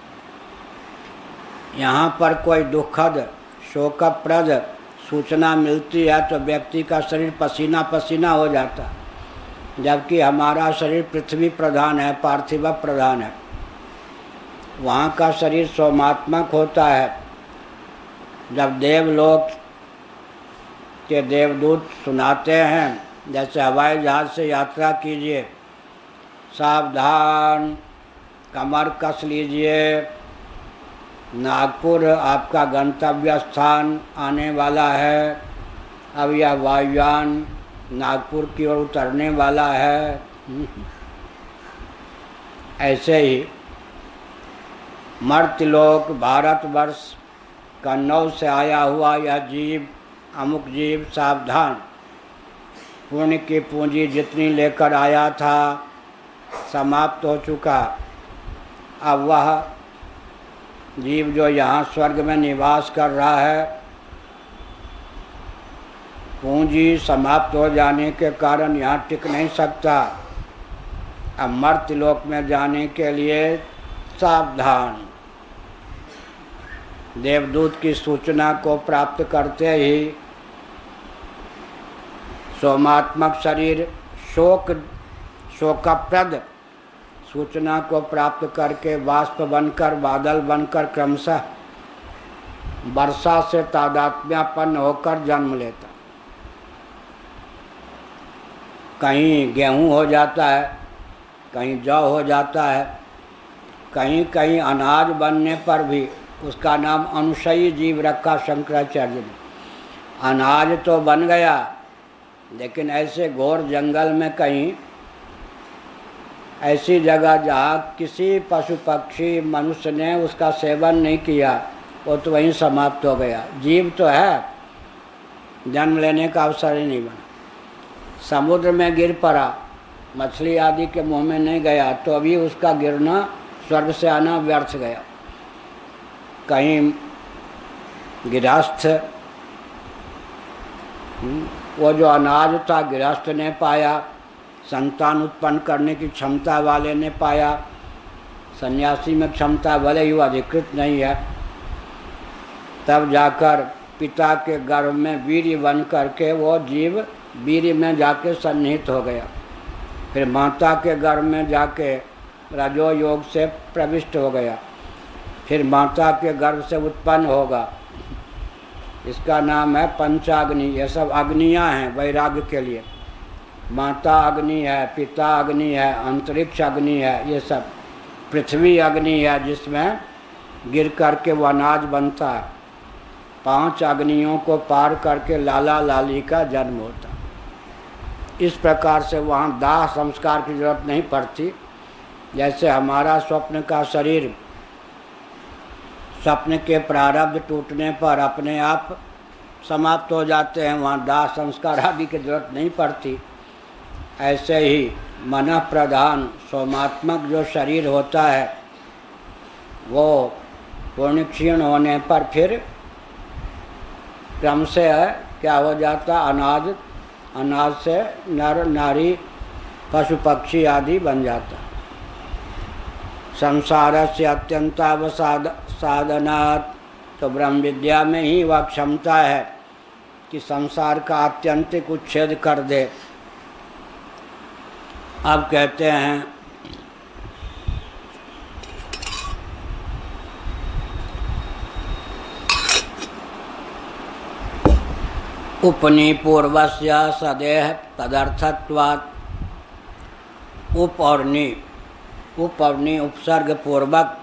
यहाँ पर कोई दुखद शोकप्रद सूचना मिलती है तो व्यक्ति का शरीर पसीना पसीना हो जाता है, जबकि हमारा शरीर पृथ्वी प्रधान है, पार्थिव प्रधान है। वहाँ का शरीर सोमात्मक होता है। जब देवलोक के देवदूत सुनाते हैं, जैसे हवाई जहाज़ से यात्रा कीजिए, सावधान, कमर कस लीजिए, नागपुर आपका गंतव्य स्थान आने वाला है, अब यह वायुयान नागपुर की ओर उतरने वाला है। ऐसे ही मर्त्यलोक भारतवर्ष का नौ से आया हुआ यह जीव, अमुक जीव सावधान, पुण्य की पूंजी जितनी लेकर आया था समाप्त हो चुका। अब वह जीव जो यहाँ स्वर्ग में निवास कर रहा है, पूंजी समाप्त हो जाने के कारण यहाँ टिक नहीं सकता। अब मर्त्यलोक में जाने के लिए सावधान। देवदूत की सूचना को प्राप्त करते ही सोमात्मक शरीर शोकप्रद सूचना को प्राप्त करके वाष्प बनकर बादल बनकर क्रमशः वर्षा से तादात्म्यपन्न होकर जन्म लेता। कहीं गेहूं हो जाता है, कहीं जौ हो जाता है, कहीं कहीं अनाज बनने पर भी उसका नाम अनुशयी जीव रखा शंकराचार्य ने। अनाज तो बन गया, लेकिन ऐसे घोर जंगल में कहीं ऐसी जगह जहाँ किसी पशु पक्षी मनुष्य ने उसका सेवन नहीं किया, वो तो वहीं समाप्त हो गया। जीव तो है, जन्म लेने का अवसर ही नहीं बना। समुद्र में गिर पड़ा, मछली आदि के मुंह में नहीं गया, तो अभी उसका गिरना, स्वर्ग से आना व्यर्थ गया। कहीं गृहस्थ, वो जो अनाज था गृहस्थ ने पाया, संतान उत्पन्न करने की क्षमता वाले ने पाया। सन्यासी में क्षमता भले ही अधिकृत नहीं है, तब जाकर पिता के गर्भ में वीर्य बन करके वो जीव वीर्य में जाके सन्निहित हो गया। फिर माता के गर्भ में जाके रजो योग से प्रविष्ट हो गया। फिर माता के गर्भ से उत्पन्न होगा। इसका नाम है पंचाग्नि। ये सब अग्नियाँ हैं वैराग्य के लिए। माता अग्नि है, पिता अग्नि है, अंतरिक्ष अग्नि है, ये सब। पृथ्वी अग्नि है जिसमें गिर करके वो अनाज बनता है। 5 अग्नियों को पार करके लाला लाली का जन्म होता। इस प्रकार से वहाँ दाह संस्कार की जरूरत नहीं पड़ती। जैसे हमारा स्वप्न का शरीर स्वप्न के प्रारब्ध टूटने पर अपने आप समाप्त हो जाते हैं, वहाँ दाह संस्कार आदि की जरूरत नहीं पड़ती। ऐसे ही मन प्रधान सोमात्मक जो शरीर होता है वो पूर्ण क्षीण होने पर फिर क्रम से क्या हो जाता, अनाज से नर नारी पशु पक्षी आदि बन जाता। संसार से अत्यंतावसादनात्, तो ब्रह्म विद्या में ही वह क्षमता है कि संसार का आत्यंतिक उच्छेद कर दे। अब कहते हैं उपनी पूर्वस्य सदेह तदर्थत्वात्। उप और नि उपसर्ग पूर्वक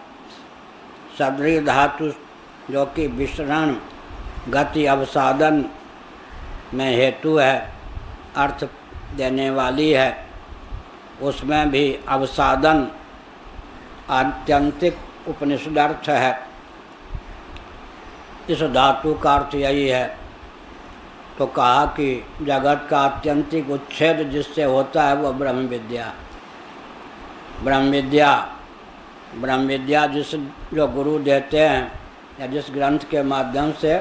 सदृ धातु जो कि विसरण गति अवसादन में हेतु है, अर्थ देने वाली है, उसमें भी अवसादन आत्यंतिक उपनिषदर्थ है। इस धातु का अर्थ यही है। तो कहा कि जगत का आत्यंतिक उच्छेद जिससे होता है वह ब्रह्म विद्या जिस जो गुरु देते हैं या जिस ग्रंथ के माध्यम से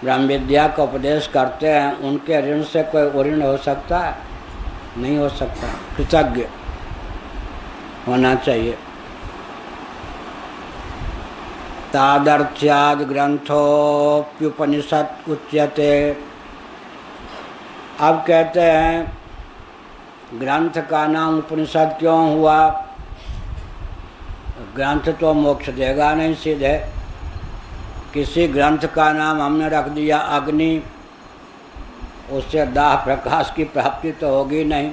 ब्रह्म विद्या का उपदेश करते हैं, उनके ऋण से कोई ऋण हो सकता है? नहीं हो सकता। कृतज्ञ होना चाहिए। तादर्थ्याद ग्रंथोप्युपनिषद उच्यते। अब कहते हैं ग्रंथ का नाम उपनिषद क्यों हुआ? ग्रंथ तो मोक्ष देगा नहीं सीधे। किसी ग्रंथ का नाम हमने रख दिया अग्नि, उससे दाह प्रकाश की प्राप्ति तो होगी नहीं।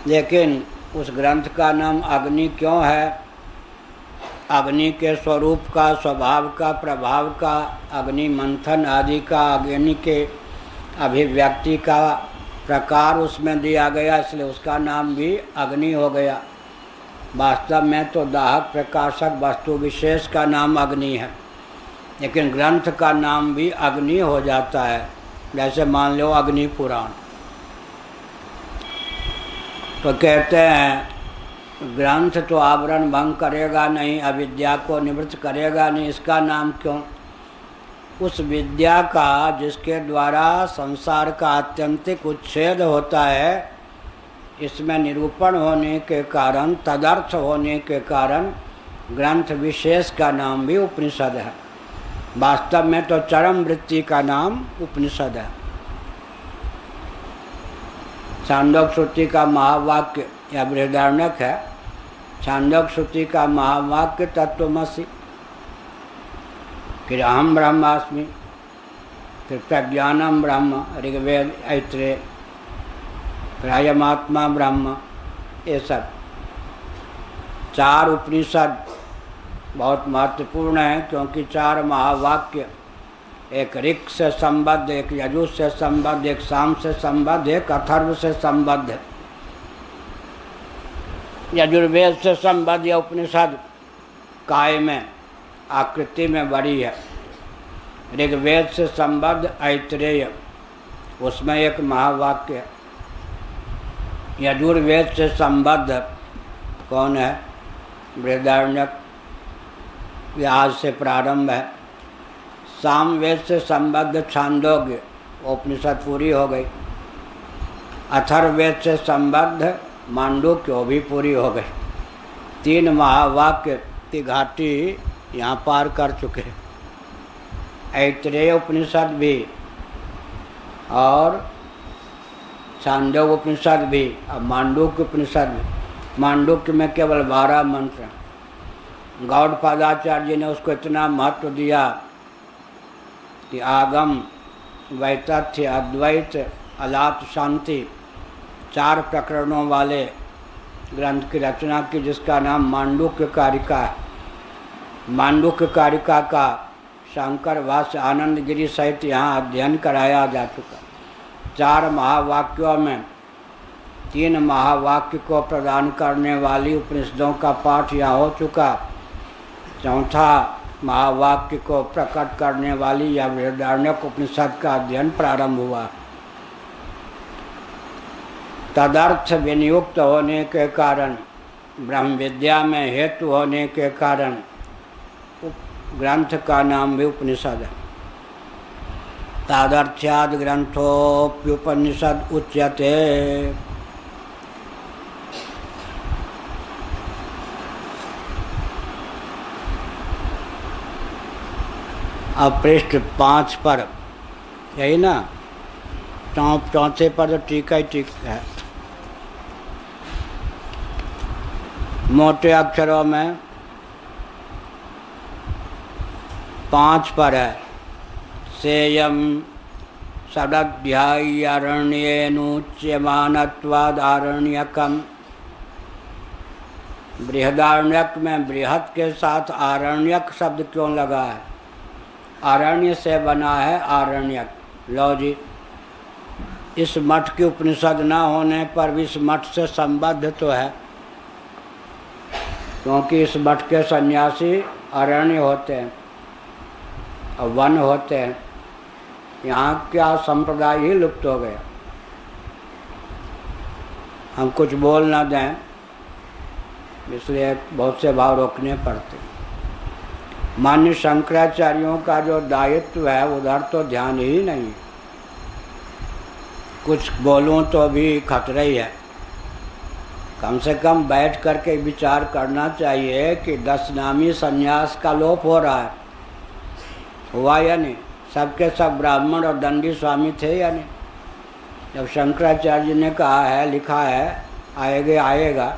लेकिन उस ग्रंथ का नाम अग्नि क्यों है? अग्नि के स्वरूप का, स्वभाव का, प्रभाव का, अग्नि मंथन आदि का, अग्नि के अभिव्यक्ति का प्रकार उसमें दिया गया, इसलिए उसका नाम भी अग्नि हो गया। वास्तव में तो दाहक प्रकाशक वस्तु विशेष का नाम अग्नि है, लेकिन ग्रंथ का नाम भी अग्नि हो जाता है। जैसे मान लो अग्नि पुराण, तो कहते हैं ग्रंथ तो आवरण भंग करेगा नहीं, अविद्या को निवृत्त करेगा नहीं, इसका नाम क्यों? उस विद्या का जिसके द्वारा संसार का आत्यंतिक उच्छेद होता है, इसमें निरूपण होने के कारण, तदर्थ होने के कारण ग्रंथ विशेष का नाम भी उपनिषद है। वास्तव में तो चरम वृत्ति का नाम उपनिषद है। छांदोग्य श्रुति का महावाक्य या बृहदारण्यक है। छांदोग्य श्रुति का महावाक्य तत्वमसि, फिर अहम ब्रह्मास्मि, फिर प्रज्ञानम ब्रह्म ऋग्वेद ऐत्रेय, फिर अयमात्मा ब्रह्म। ये सब 4 उपनिषद बहुत महत्वपूर्ण है, क्योंकि 4 महावाक्य, एक ऋक् से संबद्ध, एक यजुः से संबद्ध, एक साम से संबद्ध, एक अथर्व से संबद्ध। यजुर्वेद से संबद्ध यह उपनिषद काय में, आकृति में बड़ी है। ऋग्वेद से संबद्ध ऐत्रेय, उसमें एक महावाक्य है। यजुर्वेद से संबद्ध कौन है? बृहदारण्यक, यह आज से प्रारंभ है। सामवेद से संबद्ध छांदोग्य, उपनिषद पूरी हो गई। अथर्ववेद से संबद्ध मांडूक्य, वो भी पूरी हो गई। 3 महावाक्य की घाटी यहाँ पार कर चुके। ऐत्रेय उपनिषद भी और छांदोग्य उपनिषद भी, अब मांडूक्य उपनिषद भी। मांडूक्य में केवल 12 मंत्र हैं। गौड़पादाचार्य जी ने उसको इतना महत्व दिया कि आगम, वैतथ्य, अद्वैत, अलाप, शांति 4 प्रकरणों वाले ग्रंथ की रचना की, जिसका नाम मांडुक्य कारिका है। मांडुक्य कारिका का शंकर भाष्य आनंद गिरी सहित यहाँ अध्ययन कराया जा चुका। 4 महावाक्यों में 3 महावाक्य को प्रदान करने वाली उपनिषदों का पाठ यहाँ हो चुका। 4था महावाक्य को प्रकट करने वाली या बृहदारण्यक उपनिषद का अध्ययन प्रारंभ हुआ। तदर्थ विनियुक्त होने के कारण, ब्रह्म विद्या में हेतु होने के कारण ग्रंथ का नाम भी उपनिषद है। तादर्थ्याद ग्रंथोप्युपनिषद उच्यते। अब पृष्ठ 5 पर, यही ना, चौथे पर तो टीका ही टीका है। मोटे अक्षरों में 5 पर है। सेयम षडध्याय्यरण्येनुच्यमानत्वादारण्यकम्। बृहदारण्यक में बृहत के साथ आरण्यक शब्द क्यों लगा है? आरण्य से बना है आरण्यक। लो जी, इस मठ की उपनिषद न होने पर भी इस मठ से संबद्ध तो है, क्योंकि इस मठ के सन्यासी अरण्य होते हैं और वन होते हैं। यहाँ क्या संप्रदाय ही लुप्त हो गया। हम कुछ बोल ना दें इसलिए बहुत से भाव रोकने पड़ते। मान्य शंकराचार्यों का जो दायित्व है उधर तो ध्यान ही नहीं। कुछ बोलूं तो भी खतरा ही है। कम से कम बैठ करके विचार करना चाहिए कि 10 नामी संन्यास का लोप हो रहा है। हुआ या नहीं? सबके सब ब्राह्मण और दंडी स्वामी थे या नहीं? जब शंकराचार्य जी ने कहा है, लिखा है, आएगा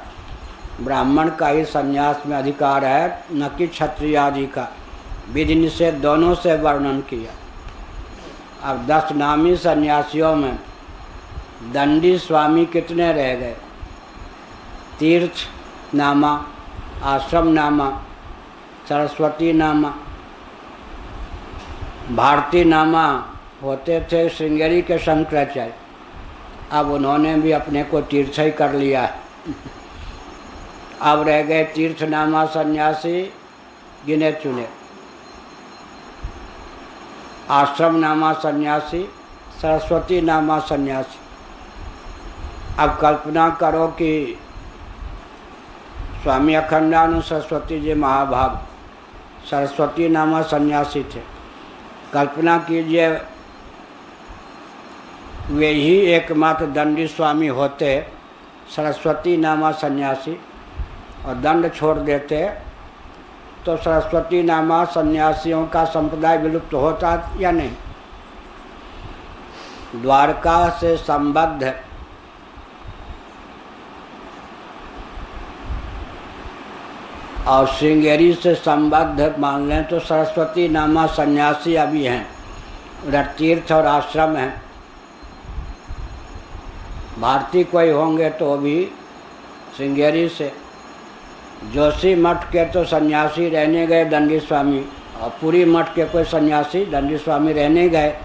ब्राह्मण का ही संन्यास में अधिकार है, न कि क्षत्रिय आदि का। विधि निषेध दोनों से वर्णन किया। अब 10 नामी सन्यासियों में दंडी स्वामी कितने रह गए? तीर्थ नामा, आश्रम नामा, सरस्वती नामा, भारती नामा होते थे श्रृंगेरी के शंकराचार्य। अब उन्होंने भी अपने को तीर्थ ही कर लिया है। अब रह गए तीर्थ नामा सन्यासी गिने चुने, आश्रम नामा सन्यासी, सरस्वती नामा सन्यासी। अब कल्पना करो कि स्वामी अखंडानंद सरस्वती जी महाभाग सरस्वती नामा सन्यासी थे। कल्पना कीजिए वे ही एकमात्र दंडी स्वामी होते, सरस्वती नामा सन्यासी, और दंड छोड़ देते तो सरस्वती नामा सन्यासियों का संप्रदाय विलुप्त होता या नहीं? द्वारका से संबद्ध और श्रृंगेरी से संबद्ध मान लें तो सरस्वती नामा सन्यासी अभी हैं। उधर तीर्थ और आश्रम हैं। भारती कोई होंगे तो भी श्रृंगेरी से। जोशी मठ के तो सन्यासी रहने गए दंडी स्वामी, और पूरी मठ के कोई सन्यासी दंडी स्वामी रहने गए।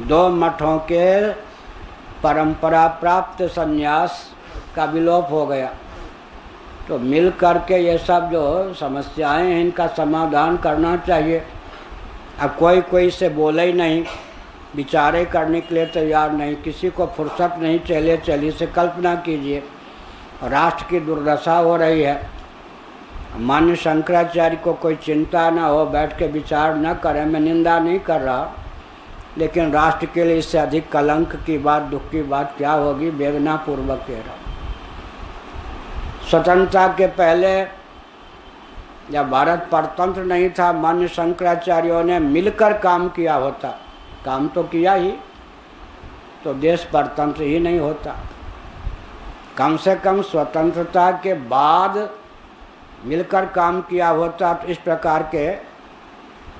2 मठों के परंपरा प्राप्त सन्यास का विलोप हो गया। तो मिल करके ये सब जो समस्याएं हैं इनका समाधान करना चाहिए। अब कोई से बोले ही नहीं, विचारे करने के लिए तैयार नहीं, किसी को फुर्सत नहीं। चले चली से कल्पना कीजिए, राष्ट्र की दुर्दशा हो रही है। मान्य शंकराचार्य को कोई चिंता ना हो, बैठ के विचार न करें। मैं निंदा नहीं कर रहा, लेकिन राष्ट्र के लिए इससे अधिक कलंक की बात, दुख की बात क्या होगी? वेदना पूर्वक कह रहा। स्वतंत्रता के पहले जब भारत परतंत्र नहीं था, मान्य शंकराचार्यों ने मिलकर काम किया होता, काम तो किया ही, तो देश परतंत्र ही नहीं होता। कम से कम स्वतंत्रता के बाद मिलकर काम किया होता तो इस प्रकार के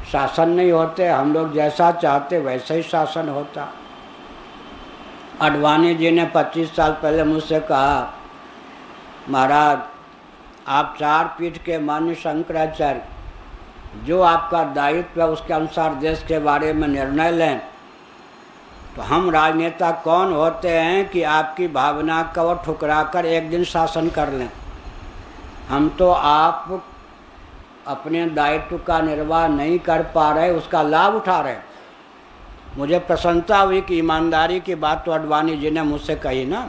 शासन नहीं होते। हम लोग जैसा चाहते वैसे ही शासन होता। अडवाणी जी ने 25 साल पहले मुझसे कहा महाराज आप चार पीठ के मान्य शंकराचार्य, जो आपका दायित्व है उसके अनुसार देश के बारे में निर्णय लें, तो हम राजनेता कौन होते हैं कि आपकी भावना को ठुकरा कर एक दिन शासन कर लें। हम तो आप अपने दायित्व का निर्वाह नहीं कर पा रहे, उसका लाभ उठा रहे। मुझे प्रसन्नता हुई कि ईमानदारी की बात तो अडवाणी जी ने मुझसे कही ना।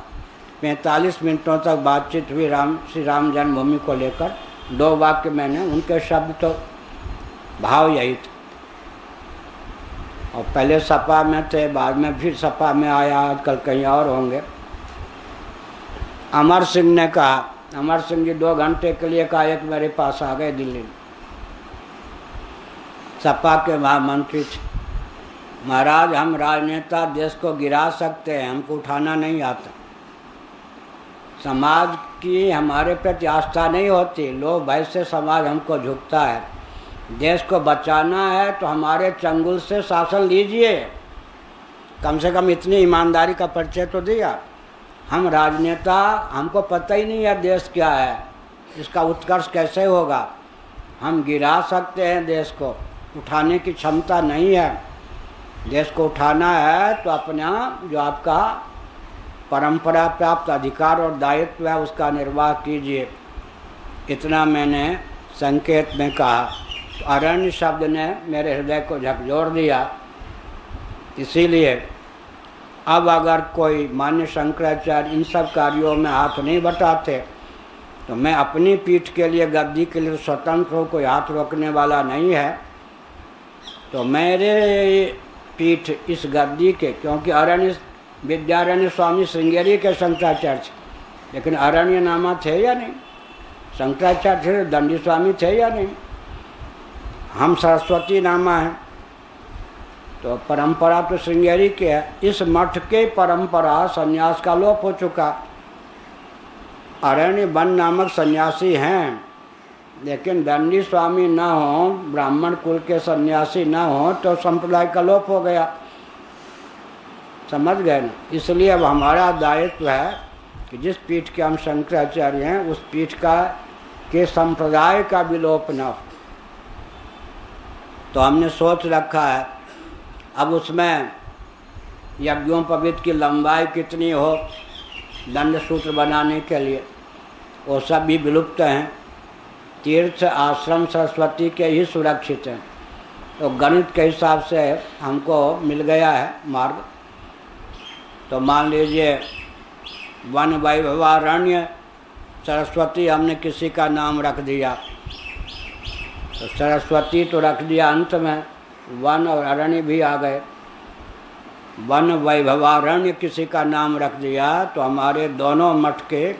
45 मिनटों तक बातचीत हुई श्री राम जन्मभूमि को लेकर। 2 वाक्य मैंने, उनके शब्द तो भाव यही थे। और पहले सपा में थे, बाद में फिर सपा में आया, आजकल कहीं और होंगे। अमर सिंह ने कहा, अमर सिंह जी 2 घंटे के लिए कहा, एक मेरे पास आ गए दिल्ली में, सपा के महामंत्री थे। महाराज हम राजनेता देश को गिरा सकते हैं, हमको उठाना नहीं आता। समाज की हमारे प्रति आस्था नहीं होती, लोग भय से समाज हमको झुकता है। देश को बचाना है तो हमारे चंगुल से शासन लीजिए, कम से कम इतनी ईमानदारी का परिचय तो दिया। हम राजनेता, हमको पता ही नहीं है देश क्या है, इसका उत्कर्ष कैसे होगा। हम गिरा सकते हैं, देश को उठाने की क्षमता नहीं है। देश को उठाना है तो अपना जो आपका परंपरा प्राप्त अधिकार और दायित्व है उसका निर्वाह कीजिए। इतना मैंने संकेत में कहा। तो अरण्य शब्द ने मेरे हृदय को झकझोर दिया। इसीलिए अब अगर कोई मान्य शंकराचार्य इन सब कार्यों में हाथ नहीं बटाते तो मैं अपनी पीठ के लिए, गद्दी के लिए स्वतंत्र हूँ, कोई हाथ रोकने वाला नहीं है। तो मेरे पीठ इस गद्दी के, क्योंकि अरण्य विद्यारण्य स्वामी श्रृंगेरी के शंकराचार्य थे, लेकिन अरण्य नामा थे या नहीं, शंकराचार्य थे, दंडी स्वामी थे या नहीं, हम सरस्वती नामा है। तो परंपरा तो श्रृंगेरी के है। इस मठ के परंपरा सन्यास का लोप हो चुका। अरण्य वन नामक सन्यासी हैं, लेकिन दंडी स्वामी ना हो, ब्राह्मण कुल के सन्यासी ना हो तो संप्रदाय का लोप हो गया। समझ गए ना। इसलिए अब हमारा दायित्व है कि जिस पीठ के हम शंकराचार्य हैं उस पीठ का के संप्रदाय का विलोप न हो। तो हमने सोच रखा है अब उसमें यज्ञोपवीत की लंबाई कितनी हो दंड सूत्र बनाने के लिए, वो सब भी विलुप्त हैं। तीर्थ आश्रम सरस्वती के ही सुरक्षित हैं। तो गणित के हिसाब से हमको मिल गया है मार्ग। तो मान लीजिए वन वैभवारण्य सरस्वती हमने किसी का नाम रख दिया, तो सरस्वती तो रख दिया, अंत में वन और अरण्य भी आ गए। वन वैभवारण्य किसी का नाम रख दिया तो हमारे दोनों मठ के,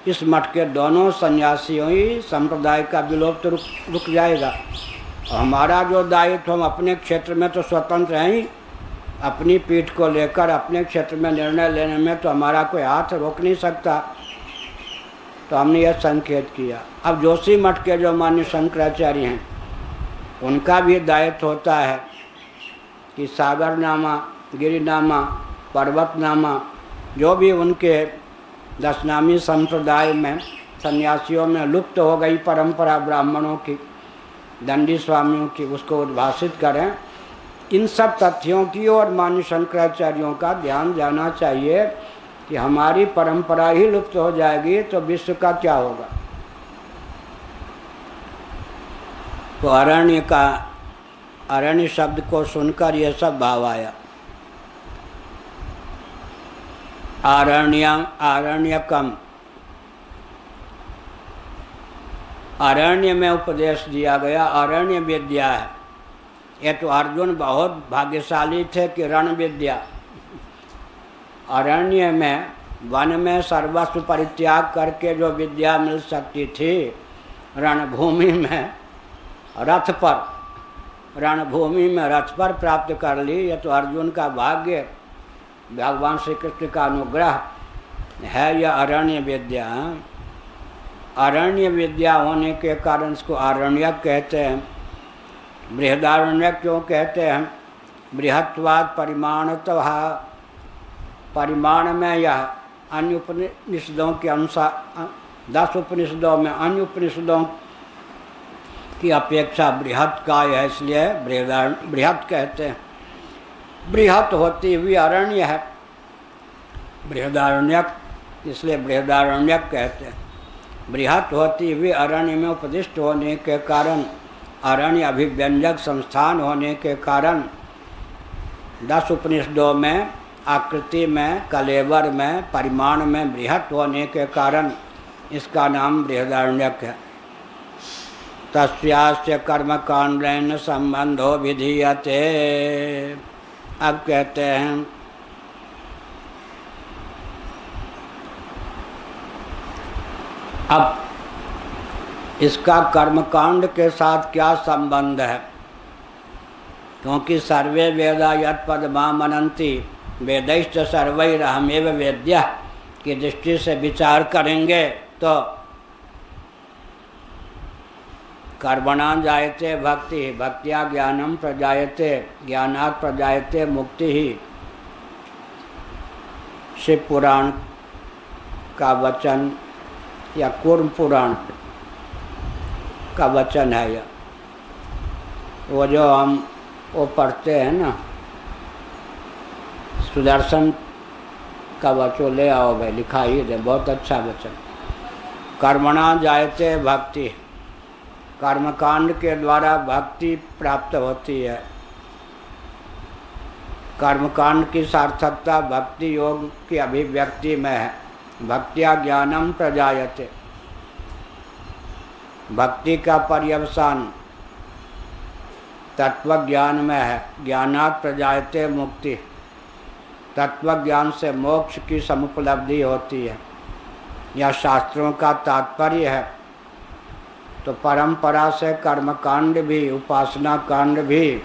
इस मठ के दोनों सन्यासियों ही संप्रदाय का विलोप तो रुक जाएगा। और हमारा जो दायित्व, हम अपने क्षेत्र में तो स्वतंत्र हैं ही, अपनी पीठ को लेकर अपने क्षेत्र में निर्णय लेने में तो हमारा कोई हाथ रोक नहीं सकता। तो हमने यह संकेत किया। अब जोशी मठ के जो मान्य शंकराचार्य हैं उनका भी दायित्व होता है कि सागरनामा, गिरिनामा, पर्वतनामा, जो भी उनके दशनामी संप्रदाय में सन्यासियों में लुप्त हो गई परंपरा ब्राह्मणों की, दंडी स्वामियों की, उसको उद्भाषित करें। इन सब तथ्यों की और मान्य शंकराचार्यों का ध्यान जाना चाहिए कि हमारी परंपरा ही लुप्त हो जाएगी तो विश्व का क्या होगा। तो अरण्य शब्द को सुनकर यह सब भाव आया। आरण्यकम, अरण्य में उपदेश दिया गया, अरण्य विद्या है। ये तो अर्जुन बहुत भाग्यशाली थे कि रण विद्या, अरण्य में, वन में सर्वस्व परित्याग करके जो विद्या मिल सकती थी, रणभूमि में रथ पर, रणभूमि में रथ पर प्राप्त कर ली। ये तो अर्जुन का भाग्य, भगवान श्री कृष्ण का अनुग्रह है। यह अरण्य विद्या, अरण्य विद्या होने के कारण इसको आरण्यक कहते हैं। बृहदारण्यक क्यों कहते हैं? बृहत्वाद परिमाणतः, परिमाण में यह अन्य उपनिषदों के अनुसार 10 उपनिषदों में अन्य उपनिषदों की अपेक्षा बृहत काय है, इसलिए बृहत कहते हैं। बृहत होती हुई अरण्य है, बृहदारण्यक, इसलिए बृहदारण्यक कहते हैं। बृहत होती हुई अरण्य में उपदिष्ट होने के कारण, अरण्य अभिव्यंजक संस्थान होने के कारण 10 उपनिषदों में आकृति में, कलेवर में, परिमाण में बृहत होने के कारण इसका नाम बृहदारण्यक है। तस्यास्य कर्मकांडेन संबंधो विधीयते। अब कहते हैं अब इसका कर्मकांड के साथ क्या संबंध है, क्योंकि सर्वे वेदा यत् पदमामनन्ति वेदैश्च सर्वैरहमेव वेद्यः की दृष्टि से विचार करेंगे तो कर्मणा जायते भक्ति, भक्त्या ज्ञानम प्रजायते, ज्ञानात् प्रजायते मुक्ति ही शिव पुराण का वचन या कूर्म पुराण का वचन है। यह वो जो हम वो पढ़ते हैं ना, सुदर्शन का वचन ले आओ भाई, लिखा ही दे, बहुत अच्छा वचन। कर्मणा जायते भक्ति, कर्मकांड के द्वारा भक्ति प्राप्त होती है। कर्मकांड की सार्थकता भक्ति योग की अभिव्यक्ति में है। भक्त्या ज्ञानम प्रजायते, भक्ति का पर्यवसान तत्व ज्ञान में है। ज्ञानात् प्रजायते मुक्ति, तत्व ज्ञान से मोक्ष की समुपलब्धि होती है। यह शास्त्रों का तात्पर्य है। तो परंपरा से कर्मकांड भी, उपासना कांड भी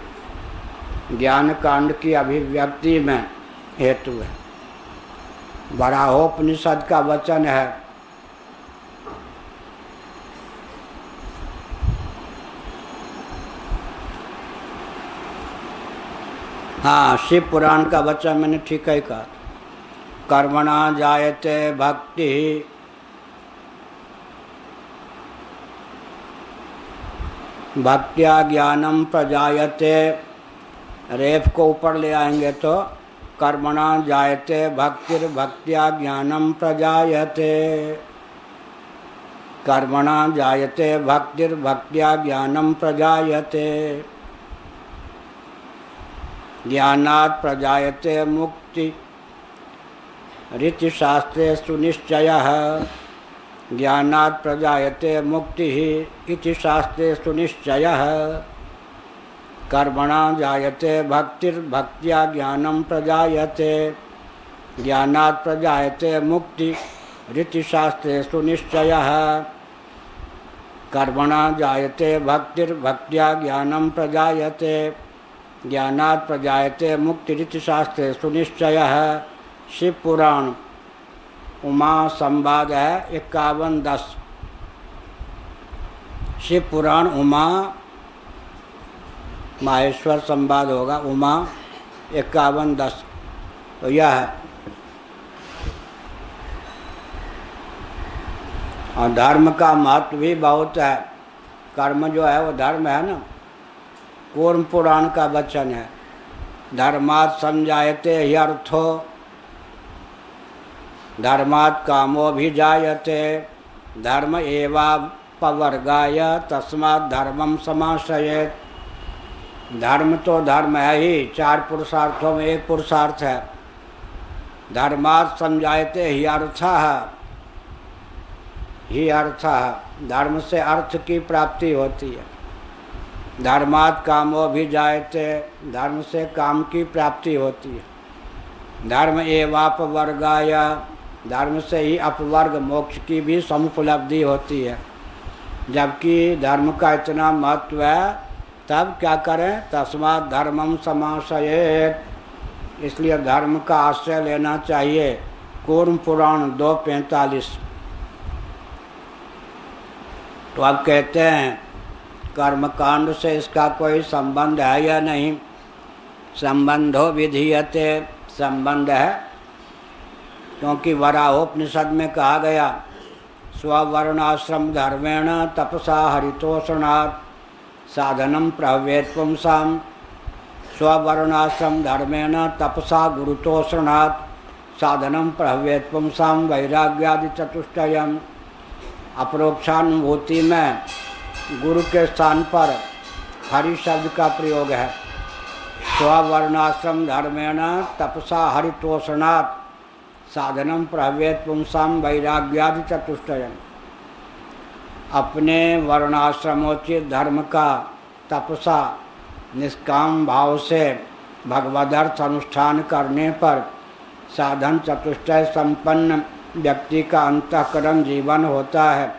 ज्ञान कांड की अभिव्यक्ति में हेतु है। बराहोपनिषद का वचन है, हाँ, शिव पुराण का वचन मैंने ठीक है कहा। कर्मणा जायते भक्ति, भक्त्या ज्ञानम प्रजायते, रेफ को ऊपर ले आएंगे तो कर्मणा जायते भक्तिर भक्त्या ज्ञानम प्रजायते, कर्मणा जायते भक्तिर भक्त्या ज्ञानम प्रजायते, ज्ञानात् प्रजायते मुक्ति रीति शास्त्रे सुनिश्चयः, ज्ञानात् प्रजायते मुक्ति इति शास्त्रे सुनिश्चयः, कर्मणा जायते भक्तिर्भक्त्या ज्ञानम प्रजायते, ज्ञानात् प्रजायते मुक्ति रीति शास्त्रे सुनिश्चयः, कर्मणा जायते भक्तिर्भक्त्या ज्ञानम प्रजायते, ज्ञानात् प्रजायते मुक्ति रीति शास्त्रे सुनिश्चयः। शिव पुराण उमा संवाद है 51-10। शिव पुराण उमा माहेश्वर संवाद होगा, उमा 51-10। तो यह है। और धर्म का महत्व भी बहुत है। कर्म जो है वो धर्म है ना। कूर्म पुराण का वचन है, धर्मात् संजायते ह्यर्थो, धर्मात् कामो भी जायते, धर्म एवापवर्गाय तस्मात् धर्मम समाश्रयेत्। धर्म तो धर्म है ही, 4 पुरुषार्थों में एक पुरुषार्थ है। धर्मात् संजायते ही अर्थः, ही अर्थः, धर्म से अर्थ की प्राप्ति होती है। धर्मात् कामो भी जायते, धर्म से काम की प्राप्ति होती है। धर्म एवापवर्गाय, धर्म से ही अपवर्ग मोक्ष की भी समुपलब्धि होती है। जबकि धर्म का इतना महत्व है, तब क्या करें, तस्मात् धर्मम समाश्रयेत्, इसलिए धर्म का आश्रय लेना चाहिए। कूर्म पुराण 2:45। तो अब कहते हैं कर्मकांड से इसका कोई संबंध है या नहीं। संबंधो विधीयते, संबंध है, क्योंकि वराहोपनिषद में कहा गया स्ववर्णाश्रम धर्मेण तपसा हरितोषणात् साधनं प्रभवेत् पुंसां स्ववर्णाश्रम धर्मेण तपसा गुरुतोषणात् साधनं प्रभवेत् पुंसां वैराग्यादि चतुष्टयम्। अपरोक्षानुभूति में गुरु के स्थान पर हरि शब्द का प्रयोग है। स्ववर्णाश्रम धर्मेण तपसा हरितोषणात् साधनम प्रभवेत् पुंसां वैराग्यादि चतुष्टयम्। अपने वर्णाश्रमोचित धर्म का तपसा निष्काम भाव से भगवदर्थ अनुष्ठान करने पर साधन चतुष्टय संपन्न व्यक्ति का अंतःकरण जीवन होता है,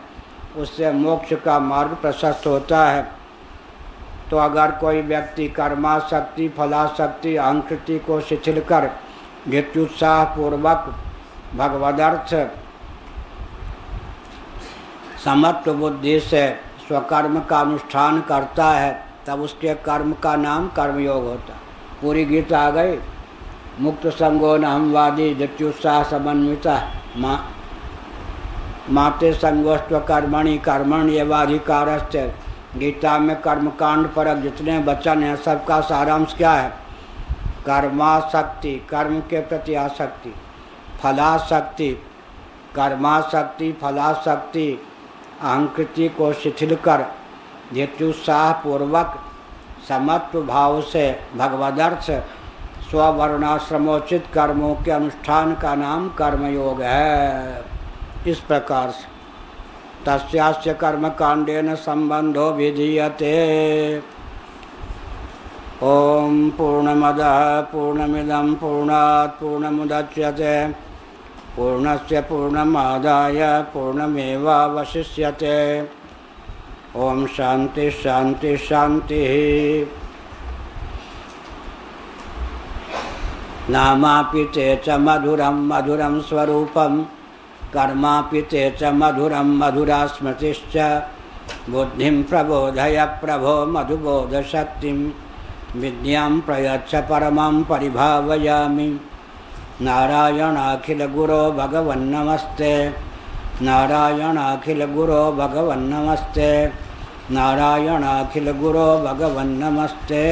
उससे मोक्ष का मार्ग प्रशस्त होता है। तो अगर कोई व्यक्ति कर्माशक्ति, फलाशक्ति, अहंकृति को शिथिल कर धृत्युत्साह पूर्वक भगवदर्थ समत्व बुद्धि से स्वकर्म का अनुष्ठान करता है, तब उसके कर्म का नाम कर्मयोग होता है। पूरी गीता आ गई। मुक्त संगो न हमवादी धृत्युत्साह समन्विता माते संगोष्ठ कर्मणि कर्मण्येवाधिकारस्य। गीता में कर्मकांड पर जितने वचन हैं सबका सारांश क्या है? कर्माशक्ति, कर्म के प्रति आसक्ति, फलाशक्ति, कर्माशक्ति, फलाशक्ति, अहंकृति को शिथिल कर धृत्युत्साह पूर्वक समत्व भाव से भगवदर्थ स्ववर्णाश्रमोचित कर्मों के अनुष्ठान का नाम कर्मयोग है। इस प्रकार से तस्यास्य कर्मकांडेन संबंधो विधीयते। ओम पूर्णमदः पूर्णमिदं पूर्णात् पूर्णमुदच्यते पूर्णस्य पूर्णमादाय पूर्णमेवावशिष्यते। ओम शांति शांति शांति। नामापि ते च मधुरं मधुरं स्वरूपं कर्मापि ते च मधुरं मधुरा स्मृतिश्च। बुद्धिं प्रबोधय प्रभो मधुबोधशक्तिं विद्यां प्रयच्छ परमं परिभावयामि। नारायणाखिल गुरो भगवन्नमस्ते नारायणाखिल गुरो भगवन्नमस्ते नारायणाखिल गुरो भगवन्नमस्ते।